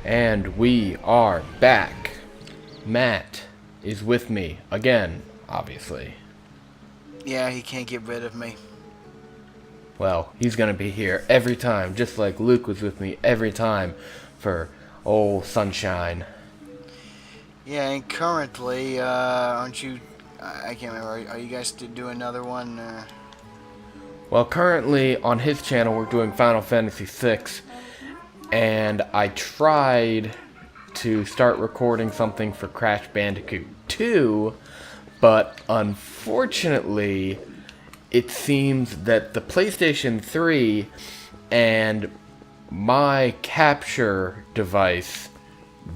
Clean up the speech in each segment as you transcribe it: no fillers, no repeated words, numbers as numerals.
And we are back. Matt is with me again, obviously. Yeah, he can't get rid of me. Well, he's gonna be here every time, just like Luke was with me every time for old Sunshine. Yeah, and currently, aren't you... I can't remember. Are you guys doing another one? Well, currently on his channel we're doing Final Fantasy VI, and I tried to start recording something for Crash Bandicoot 2, but unfortunately it seems that the PlayStation 3 and my capture device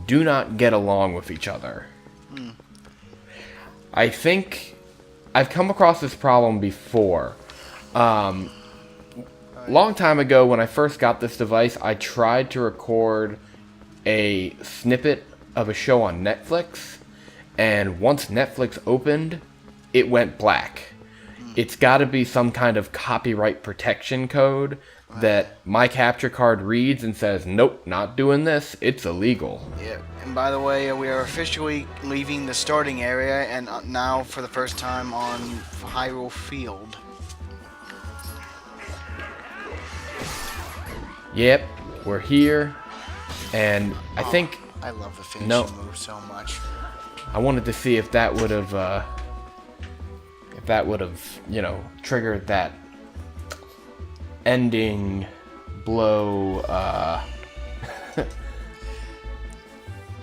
do not get along with each other. I think I've come across this problem before. Long time ago when I first got this device, I tried to record a snippet of a show on Netflix, and once Netflix opened, it went black. It's got to be some kind of copyright protection code that my capture card reads and says, nope, not doing this, it's illegal. Yeah. And by the way, we are officially leaving the starting area, and now for the first time on Hyrule Field. Yep, we're here, and I think I love the finishing move so much. I wanted to see if that would have, triggered that ending blow,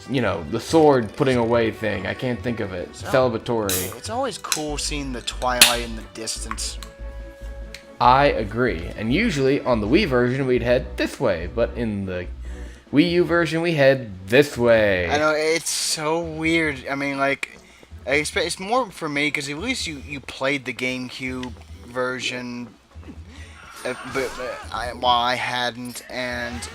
the sword putting away thing. I can't think of it. Celebratory. It's always cool seeing the Twilight in the distance. I agree. And usually on the Wii version we'd head this way, but in the Wii U version we head this way. I know, it's so weird. I mean, like, I expect it's more for me because at least you played the GameCube version, while I hadn't, and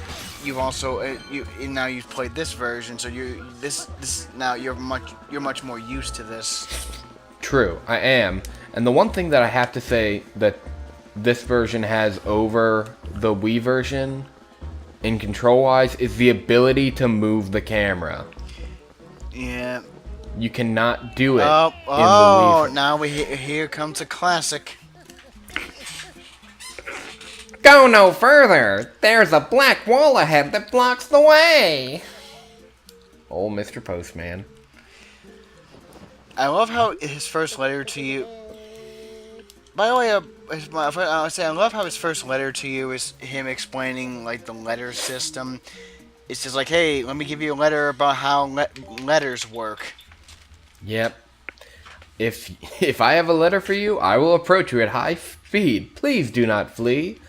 you've also now you've played this version, so you're much more used to this. True, I am. And the one thing that I have to say that this version has over the Wii version in control-wise is the ability to move the camera. Yeah. You cannot do it in the Wii. Now here comes a classic. Go no further! There's a black wall ahead that blocks the way! Old Mr. Postman. I love how his first letter to you... By the way, I would say I love how his first letter to you is him explaining, like, the letter system. It's just like, hey, let me give you a letter about how letters work. Yep. If I have a letter for you, I will approach you at high speed. Please do not flee.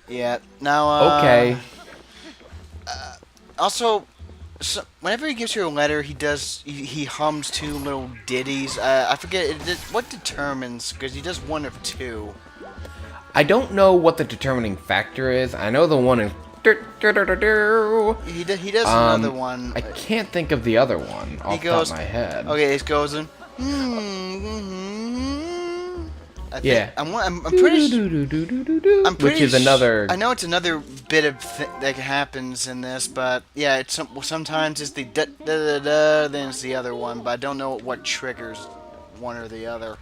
Yeah. Now. Okay. Also, whenever he gives you a letter, he hums two little ditties. I forget what determines, because he does one of two. I don't know what the determining factor is. I know the one is. He does another one. I can't think of the other one off the top of my head. Okay, it goes in. Yeah. I'm pretty sure. Which is another. I know it's another bit of that happens in this, but yeah, sometimes it's the da da da da, then it's the other one, but I don't know what triggers one or the other.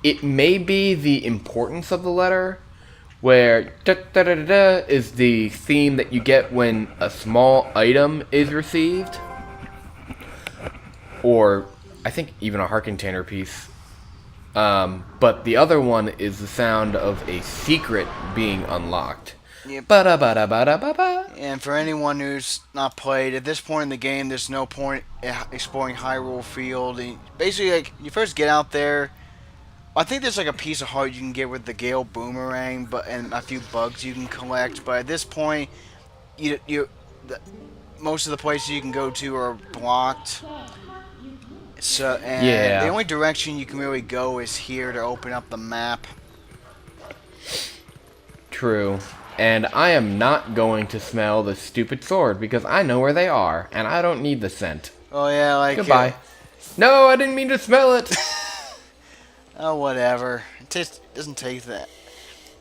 It may be the importance of the letter, where da da da da da is the theme that you get when a small item is received, or I think even a heart container piece. But the other one is the sound of a secret being unlocked. Yep. Ba-da-ba-da-ba-da-ba-ba. And for anyone who's not played, at this point in the game, there's no point exploring Hyrule Field. And basically, like, you first get out there. I think there's like a piece of heart you can get with the Gale Boomerang, and a few bugs you can collect. But at this point, most of the places you can go to are blocked. So, and the only direction you can really go is here to open up the map. True. And I am not going to smell the stupid sword because I know where they are, and I don't need the scent. Oh yeah, like goodbye. No, I didn't mean to smell it. Oh, whatever. It doesn't taste that.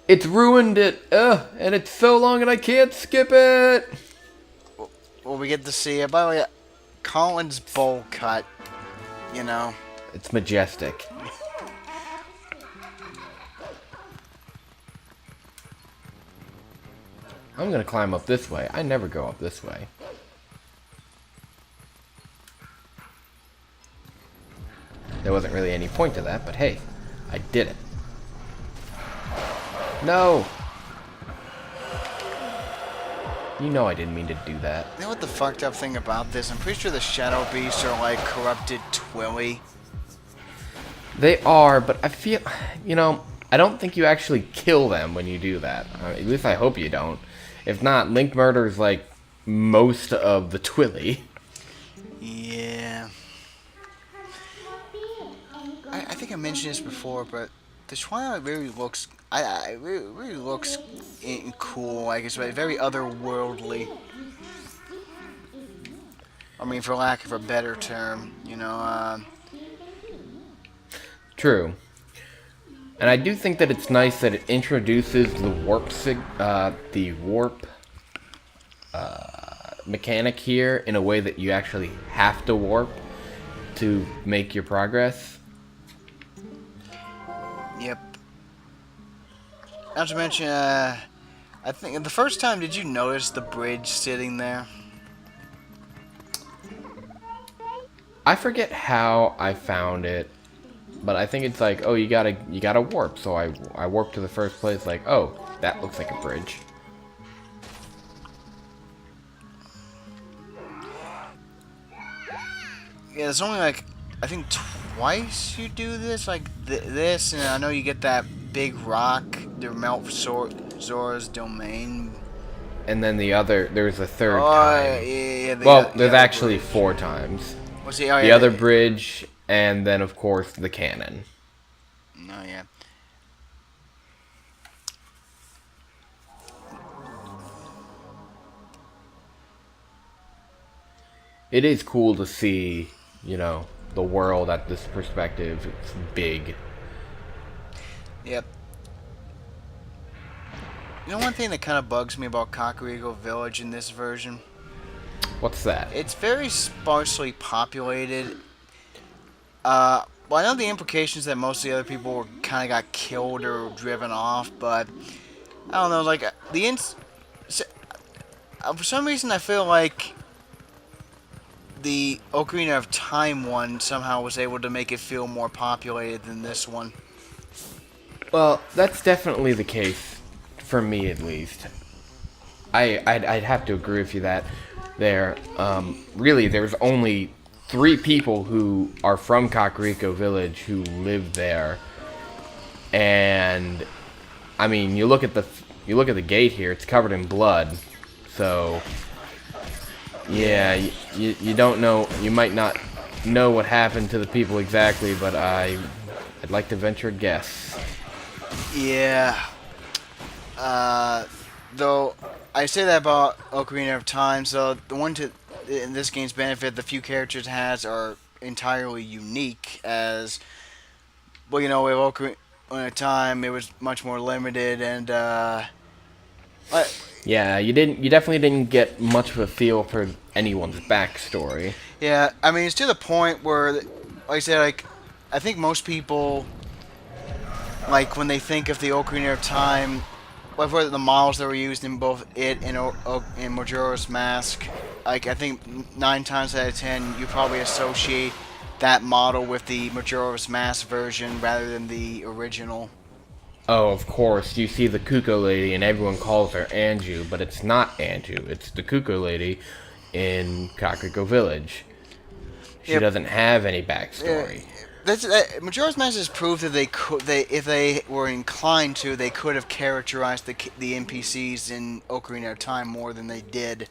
It's ruined it. And it's so long and I can't skip it. well, we get to see. By the way, Colin's bowl cut. You know. It's majestic. I'm gonna climb up this way. I never go up this way. There wasn't really any point to that, but hey, I did it. No! You know I didn't mean to do that. You know what the fucked up thing about this? I'm pretty sure the Shadow Beasts are like corrupted Twilly. They are, but I feel, you know, I don't think you actually kill them when you do that. At least I hope you don't. If not, Link murders like most of the Twilly. Yeah. I think I mentioned this before, but the Twilight really looks, really looks cool. Like it's very otherworldly. I mean, for lack of a better term, you know. True. And I do think that it's nice that it introduces the warp mechanic here in a way that you actually have to warp to make your progress. Yep. Not to mention, I think the first time, did you notice the bridge sitting there? I forget how I found it, but I think it's like, oh, you gotta warp. So I warped to the first place, like, oh, that looks like a bridge. Yeah, there's only like, I think twice you do this, like this, and I know you get that big rock, the melt Zora's domain. And then there's a third Oh, time. yeah, Well, there's actually 4 times. What's the, oh, yeah, The other bridge, and then of course the cannon. No, yeah. It is cool to see, you know, the world at this perspective. It's big. Yep. You know one thing that kind of bugs me about Kakariko Village in this version? What's that? It's very sparsely populated. Well, I know the implications that most of the other people were kind of got killed or driven off, but I don't know, like for some reason I feel like the Ocarina of Time one somehow was able to make it feel more populated than this one. Well, that's definitely the case, for me at least. I'd have to agree with you that there, really, there's only 3 people who are from Kakariko Village who live there, and I mean, you look at the gate here; it's covered in blood. So, yeah, you don't know, you might not know what happened to the people exactly, but I'd like to venture a guess. Yeah. Though I say that about Ocarina of Time, so the one in this game's benefit, the few characters it has are entirely unique. As well, you know, with Ocarina of Time, it was much more limited, and Yeah, you definitely didn't get much of a feel for anyone's backstory. yeah, I mean, it's to the point where, like I said, like I think most people, like when they think of the Ocarina of Time, whatever the models that were used in both it and in Majora's Mask, like I think 9 times out of 10 you probably associate that model with the Majora's Mask version rather than the original. Oh, of course, you see the Kuko lady and everyone calls her Anju, but it's not Anju, it's the Kuko lady in Kakariko Village. She doesn't have any backstory. Majora's Mask has proved that if they were inclined to, they could have characterized the NPCs in Ocarina of Time more than they did.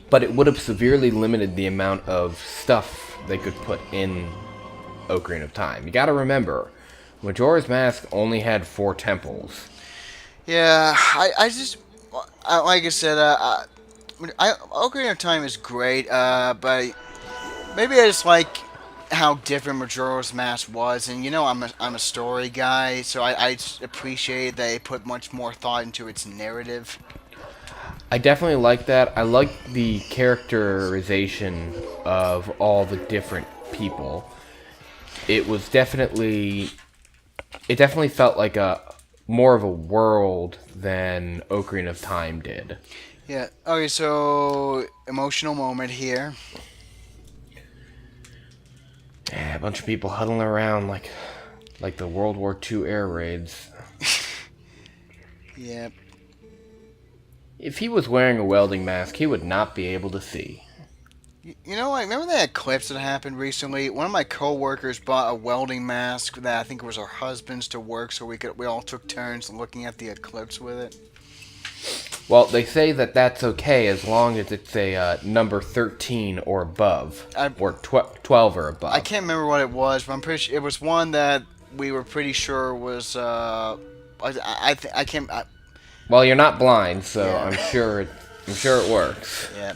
But it would have severely limited the amount of stuff they could put in Ocarina of Time. You gotta remember, Majora's Mask only had 4 temples. Yeah, like I said, Ocarina of Time is great, but maybe I just like how different Majora's Mask was, and you know, I'm a story guy, so I appreciate they put much more thought into its narrative. I definitely like that. I like the characterization of all the different people. It was definitely, it definitely felt like a more of a world than Ocarina of Time did. Yeah. Okay, so emotional moment here. Yeah, a bunch of people huddling around like the World War II air raids. Yeah. If he was wearing a welding mask, he would not be able to see. You know, like remember that eclipse that happened recently? One of my coworkers bought a welding mask that I think was her husband's to work, so we all took turns looking at the eclipse with it. Well, they say that that's okay as long as it's a number 13 or above, or 12 or above. I can't remember what it was, but I'm pretty sure it was one that we were pretty sure was. I can't. Well, you're not blind, so Yeah. I'm sure it works. Yeah.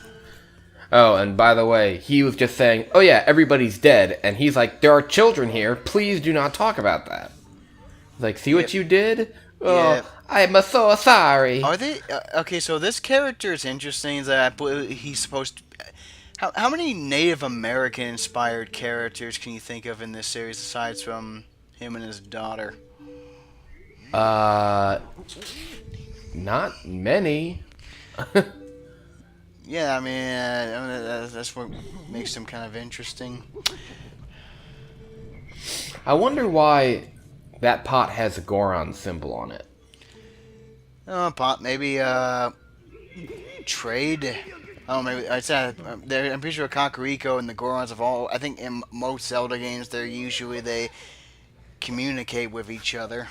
Oh, and by the way, he was just saying, "Oh yeah, everybody's dead," and he's like, "There are children here. Please do not talk about that." Like, see what you did? Oh, Yeah. I'm so sorry. Are they okay? So this character is interesting. That I believe he's supposed to. How many Native American inspired characters can you think of in this series aside from him and his daughter? Uh, not many. Yeah, I mean, that's what makes him kind of interesting. I wonder why that pot has a Goron symbol on it. Maybe trade. Oh, maybe I said I'm pretty sure Kakariko and the Gorons of all. I think in most Zelda games, they communicate with each other.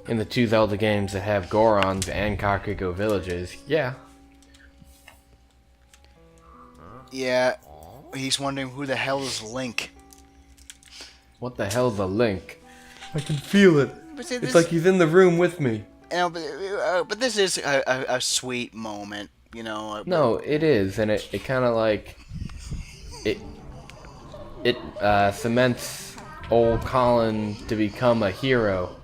In the two Zelda games that have Gorons and Kakariko villages, yeah. Yeah, he's wondering who the hell is Link. What the hell's a link? I can feel it. But see, It's like he's in the room with me. But this is a sweet moment, you know. No, it is, and it kind of like it cements old Colin to become a hero,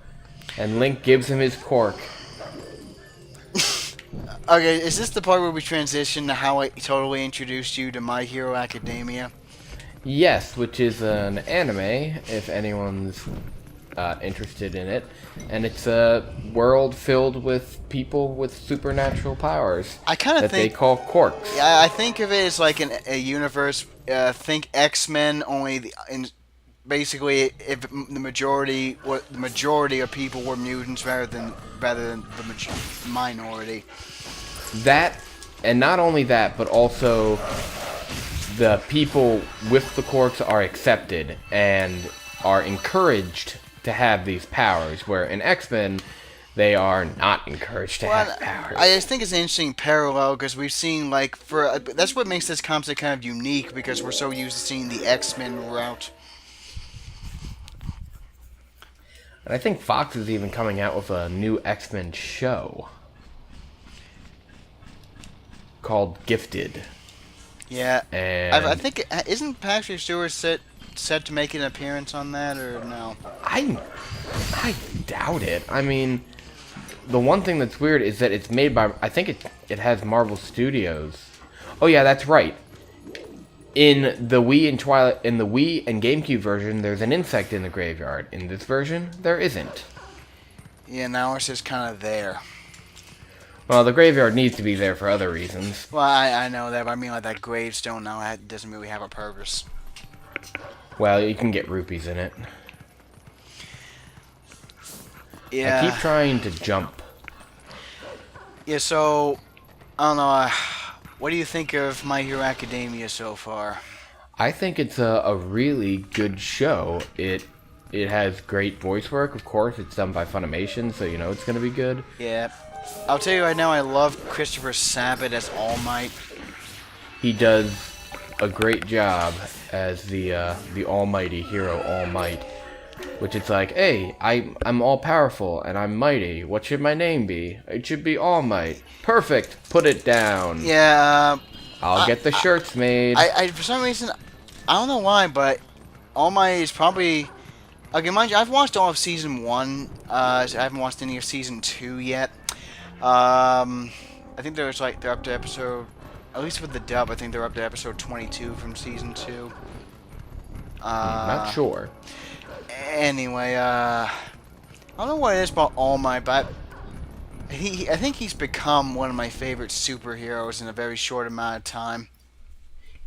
and Link gives him his cork. Okay, is this the part where we transition to how I totally introduced you to My Hero Academia? Yes, which is an anime, if anyone's interested in it, and it's a world filled with people with supernatural powers I kind of that think they call corks. Yeah, I think of it as like a universe. Think X-Men, basically if the majority of people were mutants rather than the minority. That, and not only that, but also the people with the corks are accepted and are encouraged to have these powers, where in X-Men, they are not encouraged to have powers. I just think it's an interesting parallel because we've seen that's what makes this concept kind of unique because we're so used to seeing the X-Men route. And I think Fox is even coming out with a new X-Men show called Gifted. Yeah, And I think isn't Patrick Stewart set to make an appearance on that or no? I doubt it. I mean, the one thing that's weird is that it's made by, I think it has Marvel Studios. Oh yeah, that's right. In the Wii and GameCube version, there's an insect in the graveyard. In this version, there isn't. Yeah, now it's just kind of there. Well, the graveyard needs to be there for other reasons. Well, I know that, but I mean like that gravestone now doesn't really have a purpose. Well, you can get rupees in it. Yeah. I keep trying to jump. Yeah, so I don't know. What do you think of My Hero Academia so far? I think it's a really good show. It has great voice work, of course. It's done by Funimation, so you know it's going to be good. Yeah. I'll tell you right now, I love Christopher Sabat as All Might. He does a great job as the almighty hero, All Might. Which it's like, hey, I'm all powerful and I'm mighty. What should my name be? It should be All Might. Perfect. Put it down. Yeah. I'll get the shirts made. I for some reason, I don't know why, but All Might is probably. Okay, mind you, I've watched all of season 1. I haven't watched any of season 2 yet. I think there's like they're up to episode, at least with the dub. I think they're up to episode 22 from season 2. Not sure. Anyway, I don't know what it is about All Might, but I think he's become one of my favorite superheroes in a very short amount of time.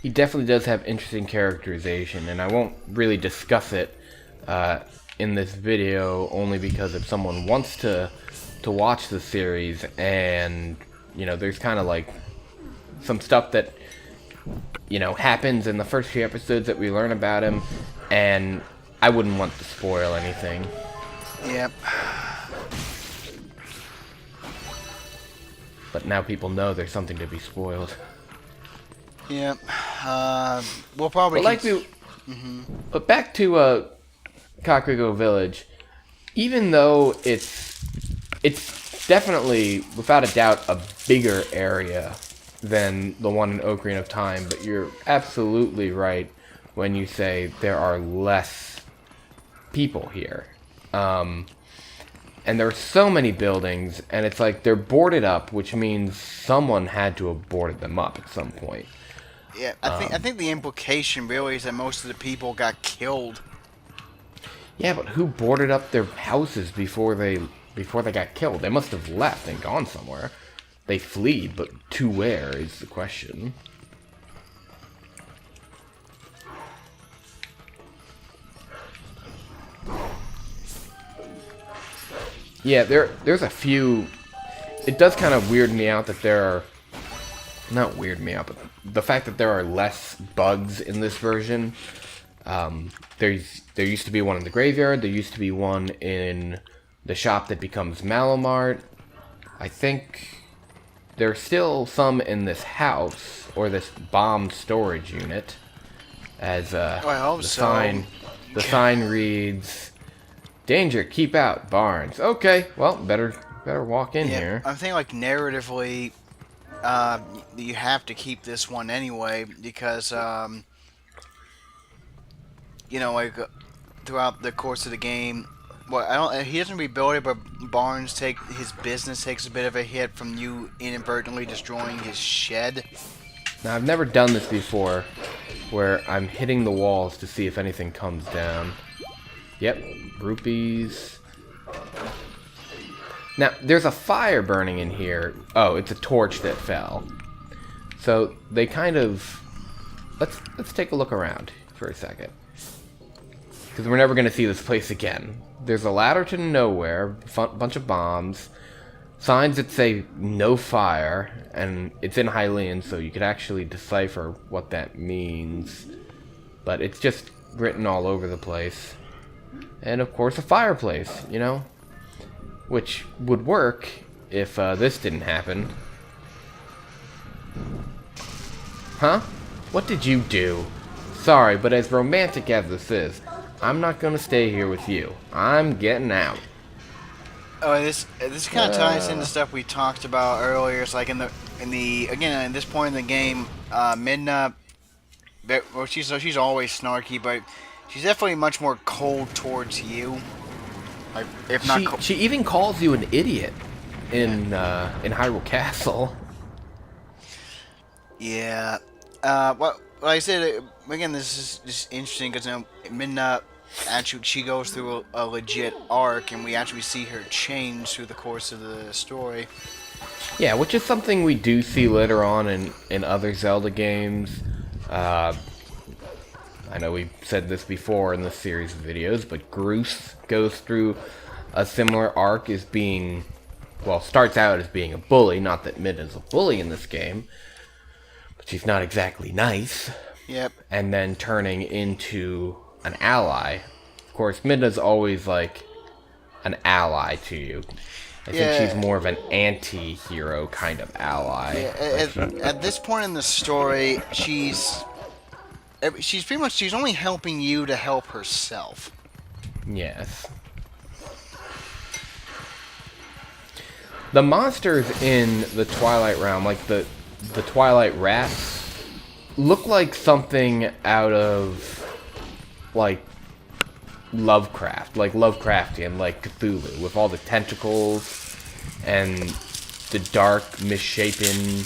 He definitely does have interesting characterization, and I won't really discuss it in this video only because if someone wants to watch the series, and there's kind of like some stuff that happens in the first few episodes that we learn about him, and I wouldn't want to spoil anything. Yep. But now people know there's something to be spoiled. Yep. We'll probably. But back to Kakuriko Village. Even though it's definitely, without a doubt, a bigger area than the one in Ocarina of Time, but you're absolutely right when you say there are less people here. And there are so many buildings, and it's like they're boarded up, which means someone had to have boarded them up at some point. Yeah, I think the implication really is that most of the people got killed. Yeah, but who boarded up their houses before they got killed? They must have left and gone somewhere. They fled, but to where is the question. Yeah, there's a few. It does kind of weird me out that there are. Not weird me out, but the fact that there are less bugs in this version. There used to be one in the graveyard. There used to be one in the shop that becomes Malomart. I think there's still some in this house or this bomb storage unit. As I hope the so. sign reads, "Danger, keep out, Barnes." Okay, well, better walk in here. I think like narratively, you have to keep this one anyway because like throughout the course of the game, he doesn't rebuild it, but Barnes his business takes a bit of a hit from you inadvertently destroying his shed. Now, I've never done this before, where I'm hitting the walls to see if anything comes down. Yep, rupees. Now, there's a fire burning in here. Oh, it's a torch that fell. So, they kind of... Let's take a look around for a second. Because we're never going to see this place again. There's a ladder to nowhere, bunch of bombs, signs that say no fire, and it's in Hylian, so you could actually decipher what that means. But it's just written all over the place. And of course a fireplace, which would work if this didn't happen. Huh? What did you do? Sorry, but as romantic as this is, I'm not gonna stay here with you. I'm getting out. Oh, this kind of ties into stuff we talked about earlier. It's like in the at this point in the game, Midna, well, she's always snarky, but she's definitely much more cold towards you. Like, if not, she even calls you an idiot in Hyrule Castle. Yeah. Well, like I said, again, this is just interesting because Midna actually she goes through a legit arc, and we actually see her change through the course of the story. Yeah, which is something we do see later on in other Zelda games. I know we've said this before in this series of videos, but Groose goes through a similar arc as being, well, starts out as being a bully. Not that Midna's a bully in this game, but she's not exactly nice. Yep. And then turning into an ally. Of course, Midna's always like an ally to you. I think she's more of an anti-hero kind of ally. Yeah, at this point in the story, she's pretty much only helping you to help herself. Yes. The monsters in the Twilight realm, like the Twilight rats, look like something out of like Lovecraftian, like Cthulhu, with all the tentacles and the dark, misshapen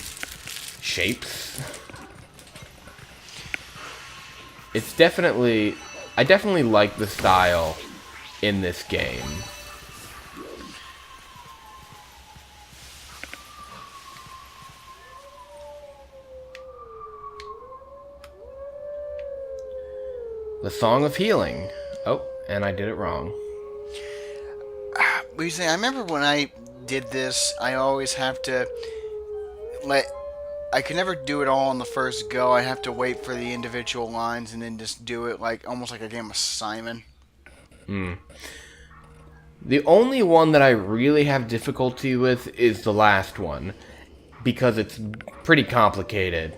shapes. It's definitely... I definitely like the style in this game. The Song of Healing. Oh, and I did it wrong. What you say? I remember when I did this, I always have to I could never do it all on the first go. I have to wait for the individual lines and then just do it like almost like a game of Simon. The only one that I really have difficulty with is the last one, because it's pretty complicated.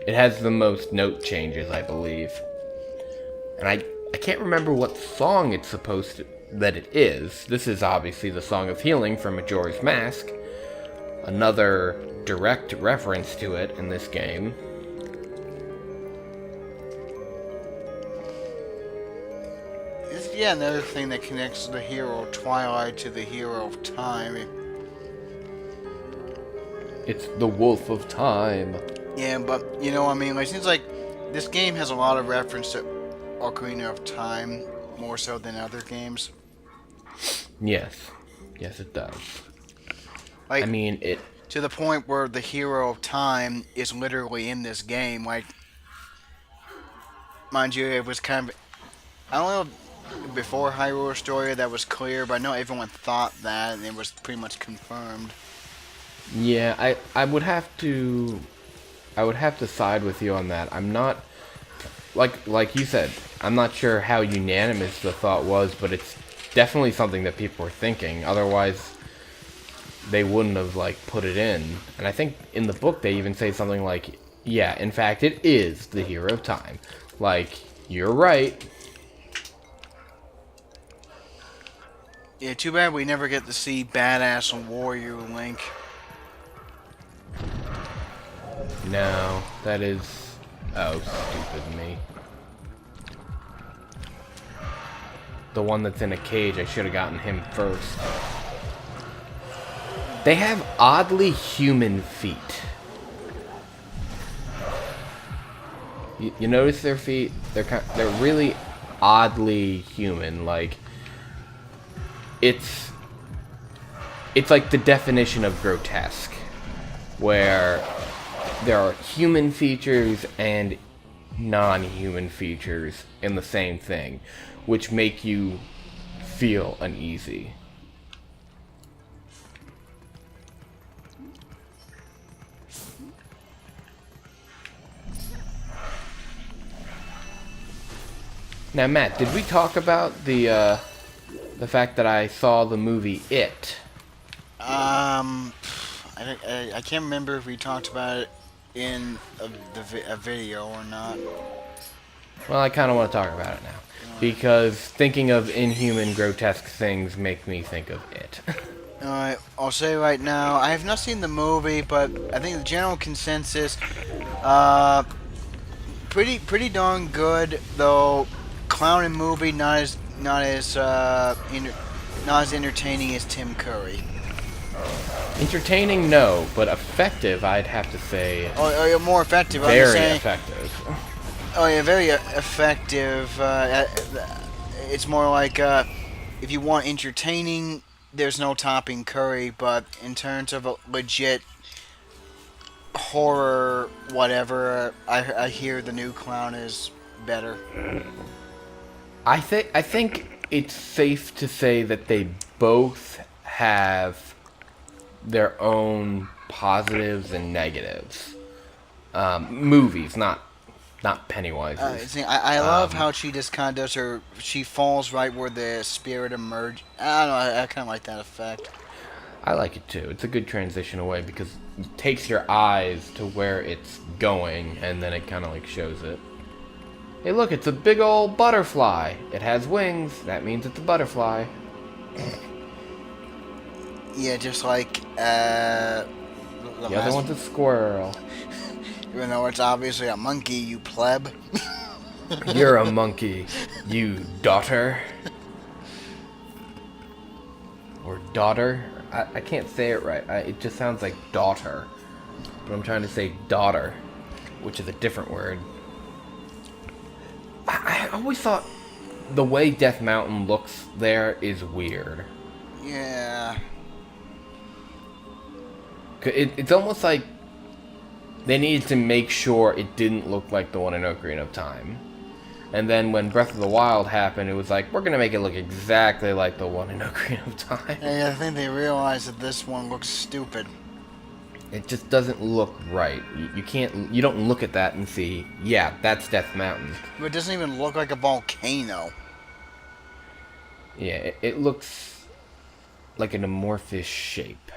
It has the most note changes, I believe. And I can't remember what song it's supposed to... that it is. This is obviously the Song of Healing from Majora's Mask. Another direct reference to it in this game. Yeah, another thing that connects the hero of Twilight to the hero of Time. It's the Wolf of Time. Yeah, but you know, I mean, like, it seems like this game has a lot of reference to Ocarina of Time, more so than other games. Yes. Yes, it does. Like, I mean, it... to the point where the hero of Time is literally in this game. Like, mind you, it was kind of... I don't know before Hyrule Story that was clear, but I know everyone thought that, and it was pretty much confirmed. Yeah, I would have to... I would have to side with you on that. I'm not... Like you said, I'm not sure how unanimous the thought was, but it's definitely something that people were thinking. Otherwise, they wouldn't have, like, put it in. And I think in the book they even say something like, yeah, in fact, it is the hero of time. Like, you're right. Yeah, too bad we never get to see badass warrior Link. No, that is... Oh, stupid me. The one that's in a cage, I should have gotten him first. They have oddly human feet. You notice their feet? They're really oddly human. Like, it's like the definition of grotesque, where there are human features and non-human features in the same thing, which make you feel uneasy. Now, Matt, did we talk about the fact that I saw the movie It? I can't remember if we talked about it in a video or not. Well, I kind of want to talk about it now, because thinking of inhuman, grotesque things make me think of It. Alright, I'll say right now, I have not seen the movie, but I think the general consensus, pretty darn good, though. Clown in movie not as entertaining as Tim Curry. Entertaining, no, but effective, I'd have to say. Oh, yeah, more effective. Very effective. Oh yeah, very effective. It's more like if you want entertaining, there's no topping Curry, but in terms of a legit horror, whatever, I hear the new clown is better. I think it's safe to say that they both have their own positives and negatives. Movies, not Pennywise's. I love how she just kind of does she falls right where the spirit emerges. I don't know, I kind of like that effect. I like it too. It's a good transition away because it takes your eyes to where it's going, and then it kind of like shows it. Hey, look, it's a big old butterfly. It has wings. That means it's a butterfly. Yeah, just like the other one's a squirrel. Even though it's obviously a monkey, you pleb. You're a monkey, you daughter. Or daughter. I can't say it right. It just sounds like daughter. But I'm trying to say daughter, which is a different word. I always thought the way Death Mountain looks there is weird. Yeah. It's almost like they needed to make sure it didn't look like the one in Ocarina of Time. And then when Breath of the Wild happened, it was like, we're going to make it look exactly like the one in Ocarina of Time. Yeah, I think they realized that this one looks stupid. It just doesn't look right. You don't look at that and see, yeah, that's Death Mountain. It doesn't even look like a volcano. Yeah, it looks like an amorphous shape.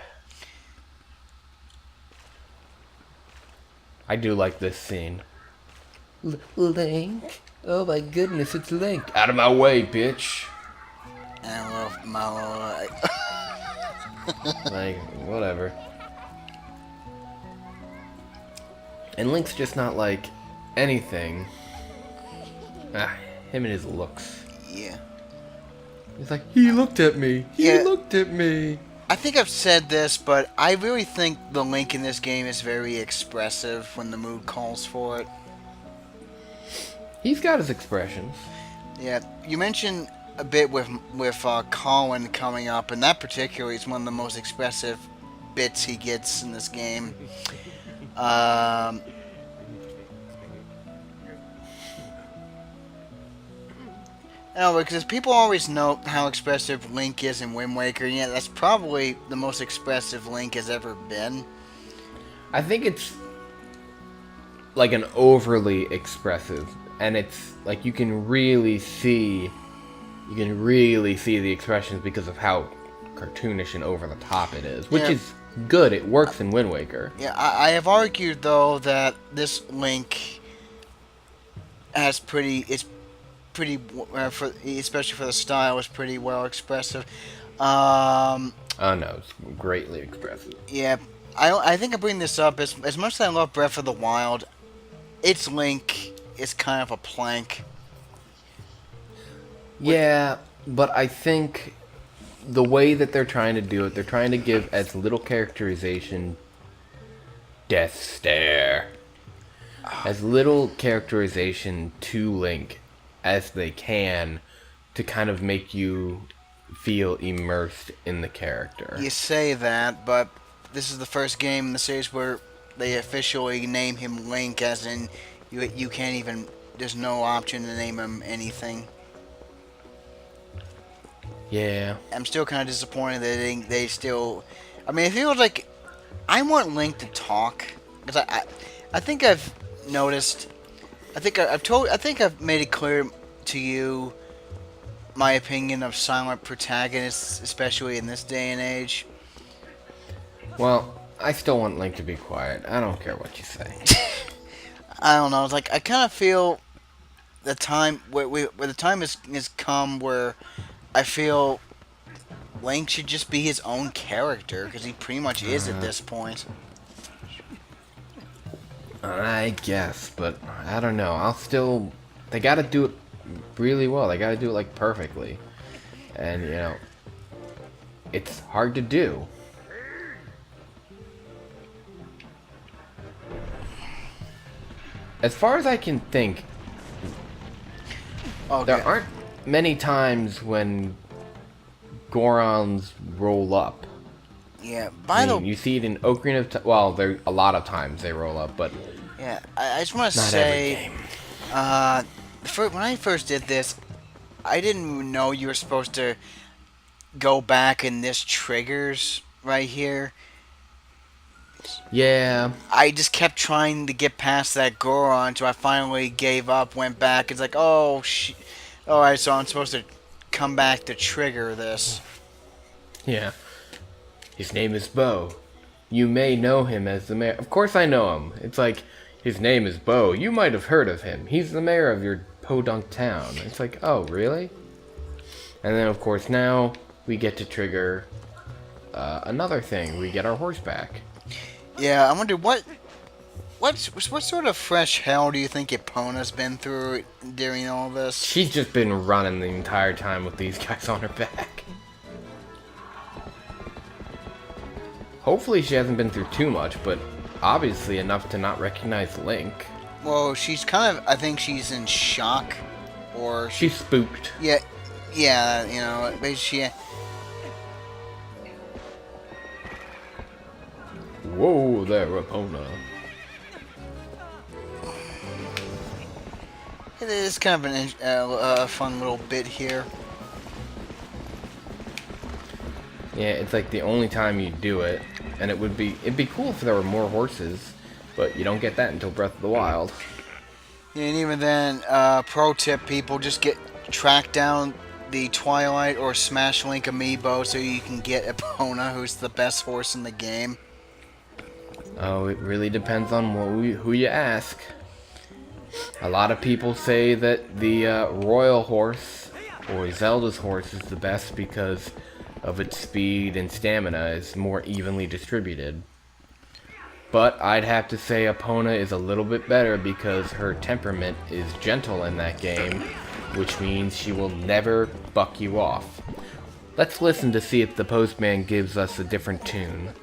I do like this scene. Link? Oh my goodness, it's Link. Out of my way, bitch. And love my Like, whatever. And Link's just not like anything. Him and his looks. Yeah. He's like, he looked at me. He Yeah. looked at me. I think I've said this, but I really think the Link in this game is very expressive when the mood calls for it. He's got his expressions. Yeah, you mentioned a bit with Colin coming up, and that particularly is one of the most expressive bits he gets in this game. No, because people always know how expressive Link is in Wind Waker, and yeah, that's probably the most expressive Link has ever been. I think it's like an overly expressive, and it's like you can really see the expressions because of how cartoonish and over the top it is, which is good. It works in Wind Waker. Yeah, I have argued though that this Link has especially for the style, is pretty well expressive. Oh no, it's greatly expressive. Yeah, I think I bring this up as much as I love Breath of the Wild. Its Link is kind of a plank. Yeah, but I think the way that they're trying to do it, they're trying to give as little characterization, death stare, as little characterization to Link as they can to kind of make you feel immersed in the character. You say that, but this is the first game in the series where they officially name him Link, as in you can't even, there's no option to name him anything. Yeah. I'm still kind of disappointed that they still, I mean, it feels like I want Link to talk, because I think I've noticed, I think I've made it clear to you my opinion of silent protagonists, especially in this day and age. Well, I still want Link to be quiet. I don't care what you say. I don't know. It's like I kind of feel the time where the time has come where I feel Link should just be his own character, because he pretty much is at this point. I guess, but I don't know. They gotta do it really well. They gotta do it like perfectly. And, you know, it's hard to do. As far as I can think, there aren't many times when Gorons roll up. Yeah, you see it in Ocarina of Time. Well, there a lot of times they roll up, but yeah, I just want to not say, every game. when I first did this, I didn't know you were supposed to go back and this triggers right here. Yeah. I just kept trying to get past that Goron, so I finally gave up, went back. It's like, oh, alright, so I'm supposed to come back to trigger this. Yeah. His name is Bo. You may know him as the mayor. Of course I know him. It's like, his name is Bo. You might have heard of him. He's the mayor of your podunk town. It's like, oh, really? And then, of course, now we get to trigger another thing. We get our horse back. Yeah, I wonder what sort of fresh hell do you think Epona's been through during all this? She's just been running the entire time with these guys on her back. Hopefully she hasn't been through too much, but obviously enough to not recognize Link. Well, she's kind of, I think she's in shock, or She's spooked. yeah, yeah, you know, but she. Whoa there, Rapona. It is kind of a fun little bit here. Yeah, it's like the only time you do it, and it'd be cool if there were more horses, but you don't get that until Breath of the Wild. Yeah, and even then, pro tip, people, just track down the Twilight or Smash Link amiibo so you can get Epona, who's the best horse in the game. Oh, it really depends on who you ask. A lot of people say that the Royal horse, or Zelda's horse, is the best because of its speed and stamina is more evenly distributed. But I'd have to say Epona is a little bit better because her temperament is gentle in that game, which means she will never buck you off. Let's listen to see if the postman gives us a different tune.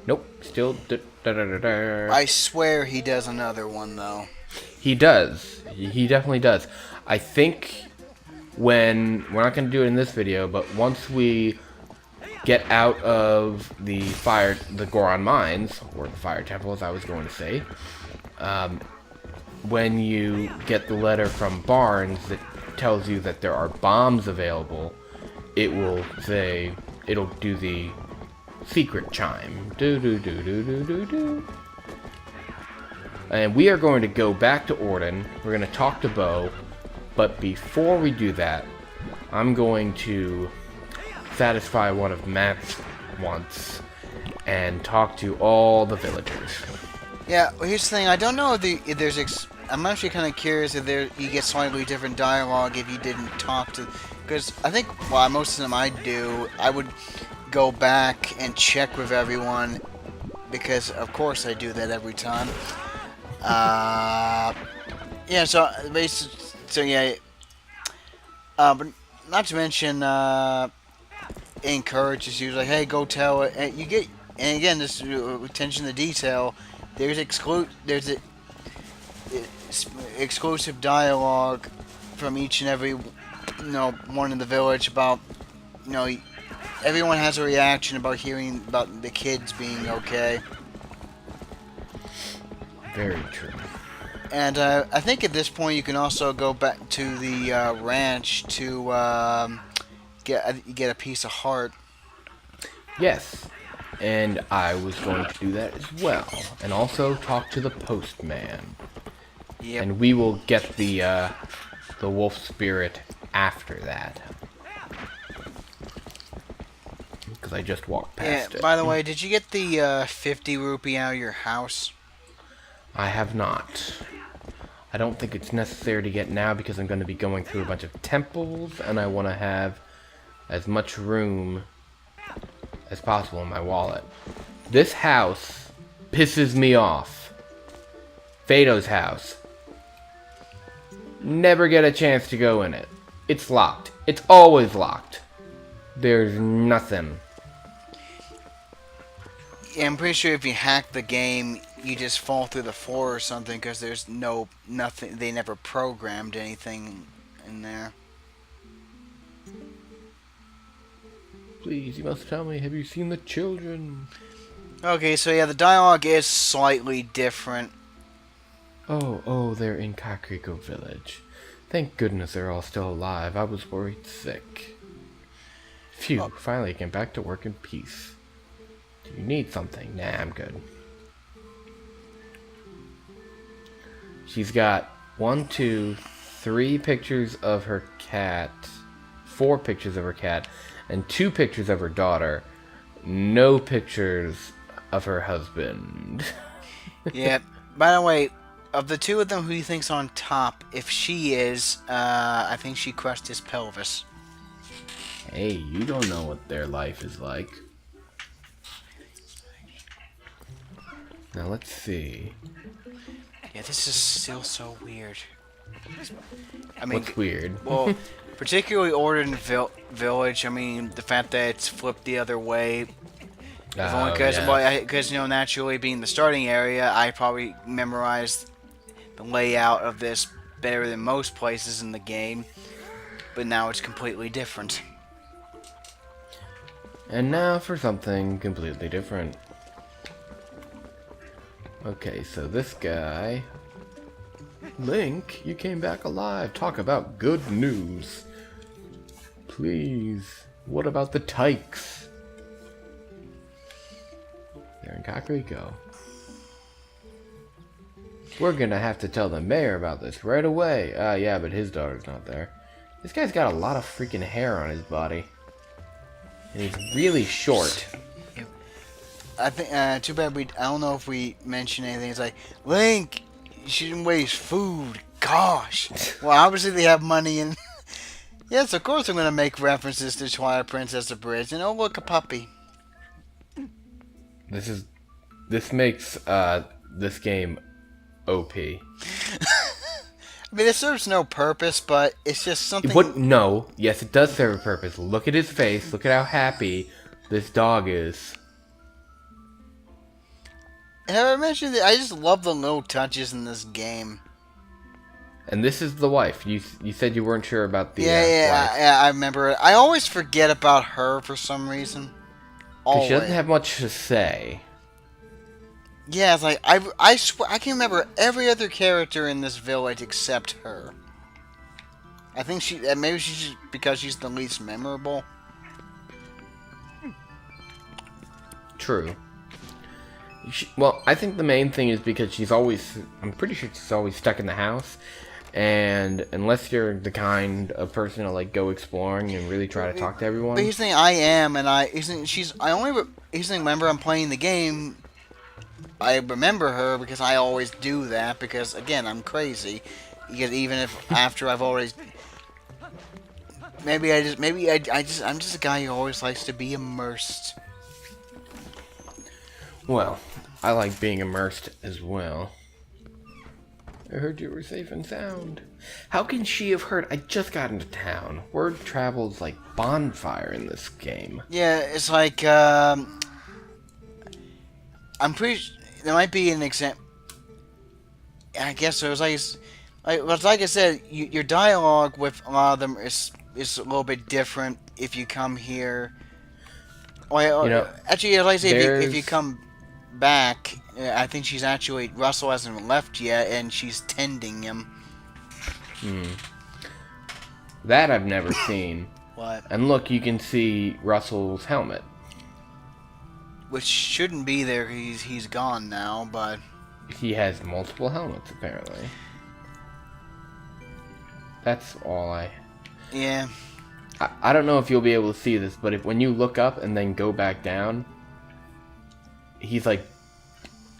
Nope, still da-da-da-da. I swear he does another one, though. He does. He definitely does. I think when... We're not going to do it in this video, but once we get out of the Goron Mines, or the Fire Temple, as I was going to say, when you get the letter from Barnes that tells you that there are bombs available, it will say... It'll do the secret chime. Do-do-do-do-do-do-do. And we are going to go back to Orden. We're going to talk to Bo. But before we do that, I'm going to satisfy one of Matt's wants and talk to all the villagers. Yeah, well, here's the thing. I don't know if there's... I'm actually kind of curious if you get slightly different dialogue if you didn't talk to... Because I think, well, most of them I do, I would go back and check with everyone, because of course I do that every time. Yeah, so basically, yeah, but not to mention, encourages you, like, hey, go tell it, and you get, and again, this attention to detail. There's exclusive dialogue from each and every, one in the village about, everyone has a reaction about hearing about the kids being okay. Very true. And I think at this point you can also go back to the ranch to get a piece of heart. Yes, and I was going to do that as well, and also talk to the postman. Yep. And we will get the wolf spirit after that. Because I just walked past it. By the way, did you get the 50 rupee out of your house? I have not. I don't think it's necessary to get now because I'm going to be going through a bunch of temples and I want to have as much room as possible in my wallet. This house pisses me off. Fado's house. Never get a chance to go in it. It's locked. It's always locked. There's nothing. Yeah, I'm pretty sure if you hack the game, you just fall through the floor or something because there's nothing. They never programmed anything in there. Please, you must tell me, have you seen the children? Okay, so yeah, the dialogue is slightly different. Oh, they're in Kakriko village. Thank goodness they're all still alive. I was worried sick. Phew, finally I came back to work in peace. Do you need something? Nah, I'm good. She's got 1, 2, 3 pictures of her cat, 4 pictures of her cat, and 2 pictures of her daughter. No pictures of her husband. Yeah. By the way, of the 2 of them, who do you think's on top? If she is, I think she crushed his pelvis. Hey, you don't know what their life is like. Now let's see. Yeah, this is still so weird. I mean, What's weird? well, particularly Orden Village. I mean, the fact that it's flipped the other way. If only Oh, because, yeah. naturally being the starting area, I probably memorized the layout of this better than most places in the game. But now it's completely different. And now for something completely different. Okay, so this guy... Link, you came back alive. Talk about good news. Please, what about the Tykes? They're in Kakariko. We're gonna have to tell the mayor about this right away. Yeah, but his daughter's not there. This guy's got a lot of freaking hair on his body. And he's really short. I think, too bad I don't know if we mentioned anything. It's like, Link, you shouldn't waste food. Gosh. Well, obviously they have money and... Yes, of course I'm going to make references to Twilight Princess Abridged. And oh, look, a puppy. This makes, this game OP. I mean, it serves no purpose, but it's just something... What? No. Yes, it does serve a purpose. Look at his face. Look at how happy this dog is. Have I mentioned that I just love the little touches in this game? And this is the wife. You said you weren't sure about the wife. Yeah, I remember it. I always forget about her for some reason. Because she doesn't have much to say. Yeah, it's like, I swear, I can remember every other character in this village except her. I think maybe she's just because she's the least memorable. True. Well, I think the main thing is because I'm pretty sure she's always stuck in the house. And unless you're the kind of person to like go exploring and really try to talk to everyone. But he's saying I am, and he's saying remember I'm playing the game. I remember her because I always do that because again I'm crazy. Because even if after I've already, I'm just a guy who always likes to be immersed. Well, I like being immersed as well. I heard you were safe and sound. How can she have heard? I just got into town. Word travels like bonfire in this game. Yeah, it's like, I'm pretty there might be an example. I guess so. It's like I said, your dialogue with a lot of them is a little bit different if you come here. Actually, like I say, if you come back, I think Russell hasn't left yet, and she's tending him. That I've never seen. What? And look, you can see Russell's helmet. Which shouldn't be there. He's gone now, but... He has multiple helmets, apparently. That's all Yeah. I don't know if you'll be able to see this, but when you look up and then go back down, he's like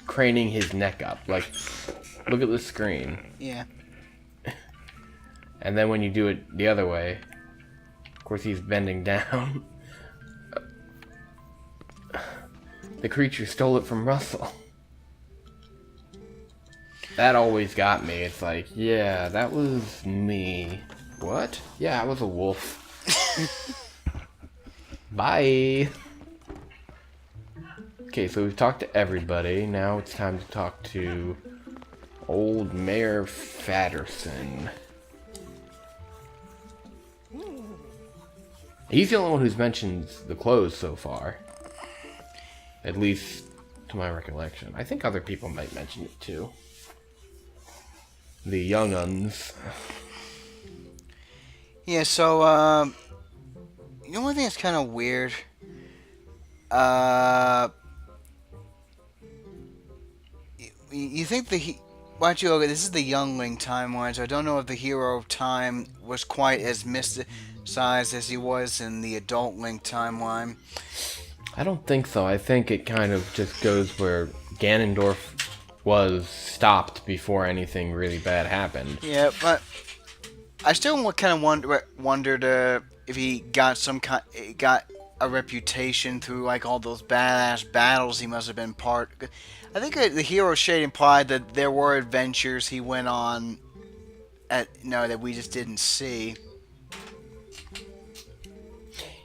craning his neck up. Like, look at the screen. Yeah. And then when you do it the other way, of course he's bending down. The creature stole it from Russell. That always got me. It's like, yeah, that was me. What? Yeah, I was a wolf. Bye. Okay, so we've talked to everybody. Now it's time to talk to old Mayor Fatterson. He's the only one who's mentioned the clothes so far. At least to my recollection. I think other people might mention it too. The young uns. Yeah, so, the only thing that's kind of weird, you think why don't you, okay, this is the youngling timeline, so I don't know if the hero of time was quite as mysticized as he was in the adult Link timeline. I don't think so. I think it kind of just goes where Ganondorf was stopped before anything really bad happened. Yeah, but I still kind of wondered if he got a reputation through like all those badass battles he must have been part. I think the hero shade implied that there were adventures he went on that we just didn't see.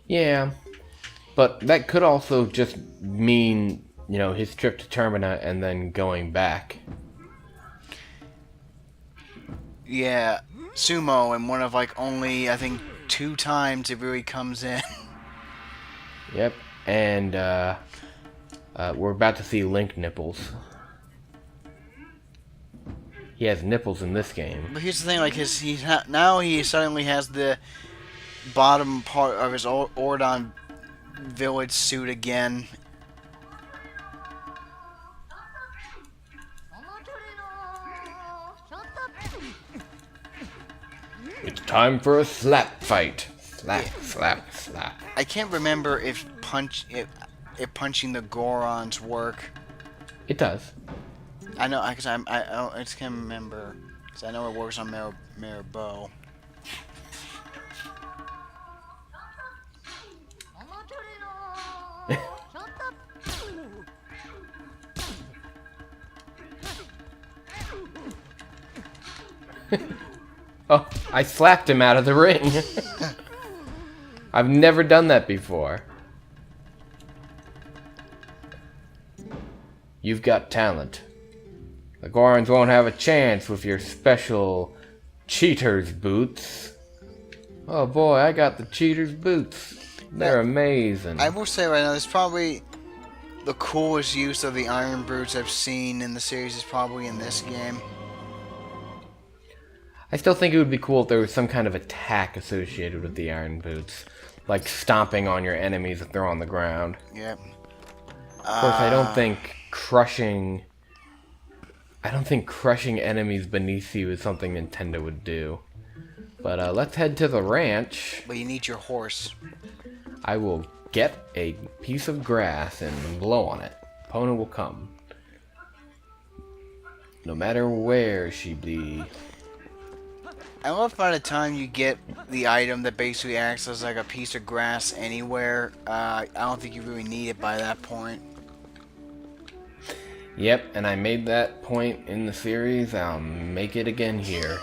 Yeah, but that could also just mean, his trip to Termina and then going back. Yeah, Sumo in one of like only I think 2 times it really comes in. Yep, and we're about to see Link nipples. He has nipples in this game. But here's the thing, like now he suddenly has the bottom part of his Ordon village suit again. It's time for a slap fight. Slap, slap, slap. I can't remember if punching the Gorons work. It does. I know, because I just can't remember. Because I know it works on Maribou. Oh, I slapped him out of the ring. I've never done that before. You've got talent. The Gorons won't have a chance with your special cheater's boots. Oh boy, I got the cheater's boots. They're amazing. I will say right now, it's probably the coolest use of the Iron Brutes I've seen in the series is probably in this game. I still think it would be cool if there was some kind of attack associated with the Iron Boots. Like stomping on your enemies if they're on the ground. Yep. Of course, I don't think crushing enemies beneath you is something Nintendo would do. But let's head to the ranch. But you need your horse. I will get a piece of grass and blow on it. Pona will come. No matter where she be. I love by the time you get the item that basically acts as like a piece of grass anywhere, I don't think you really need it by that point. Yep, and I made that point in the series. I'll make it again here.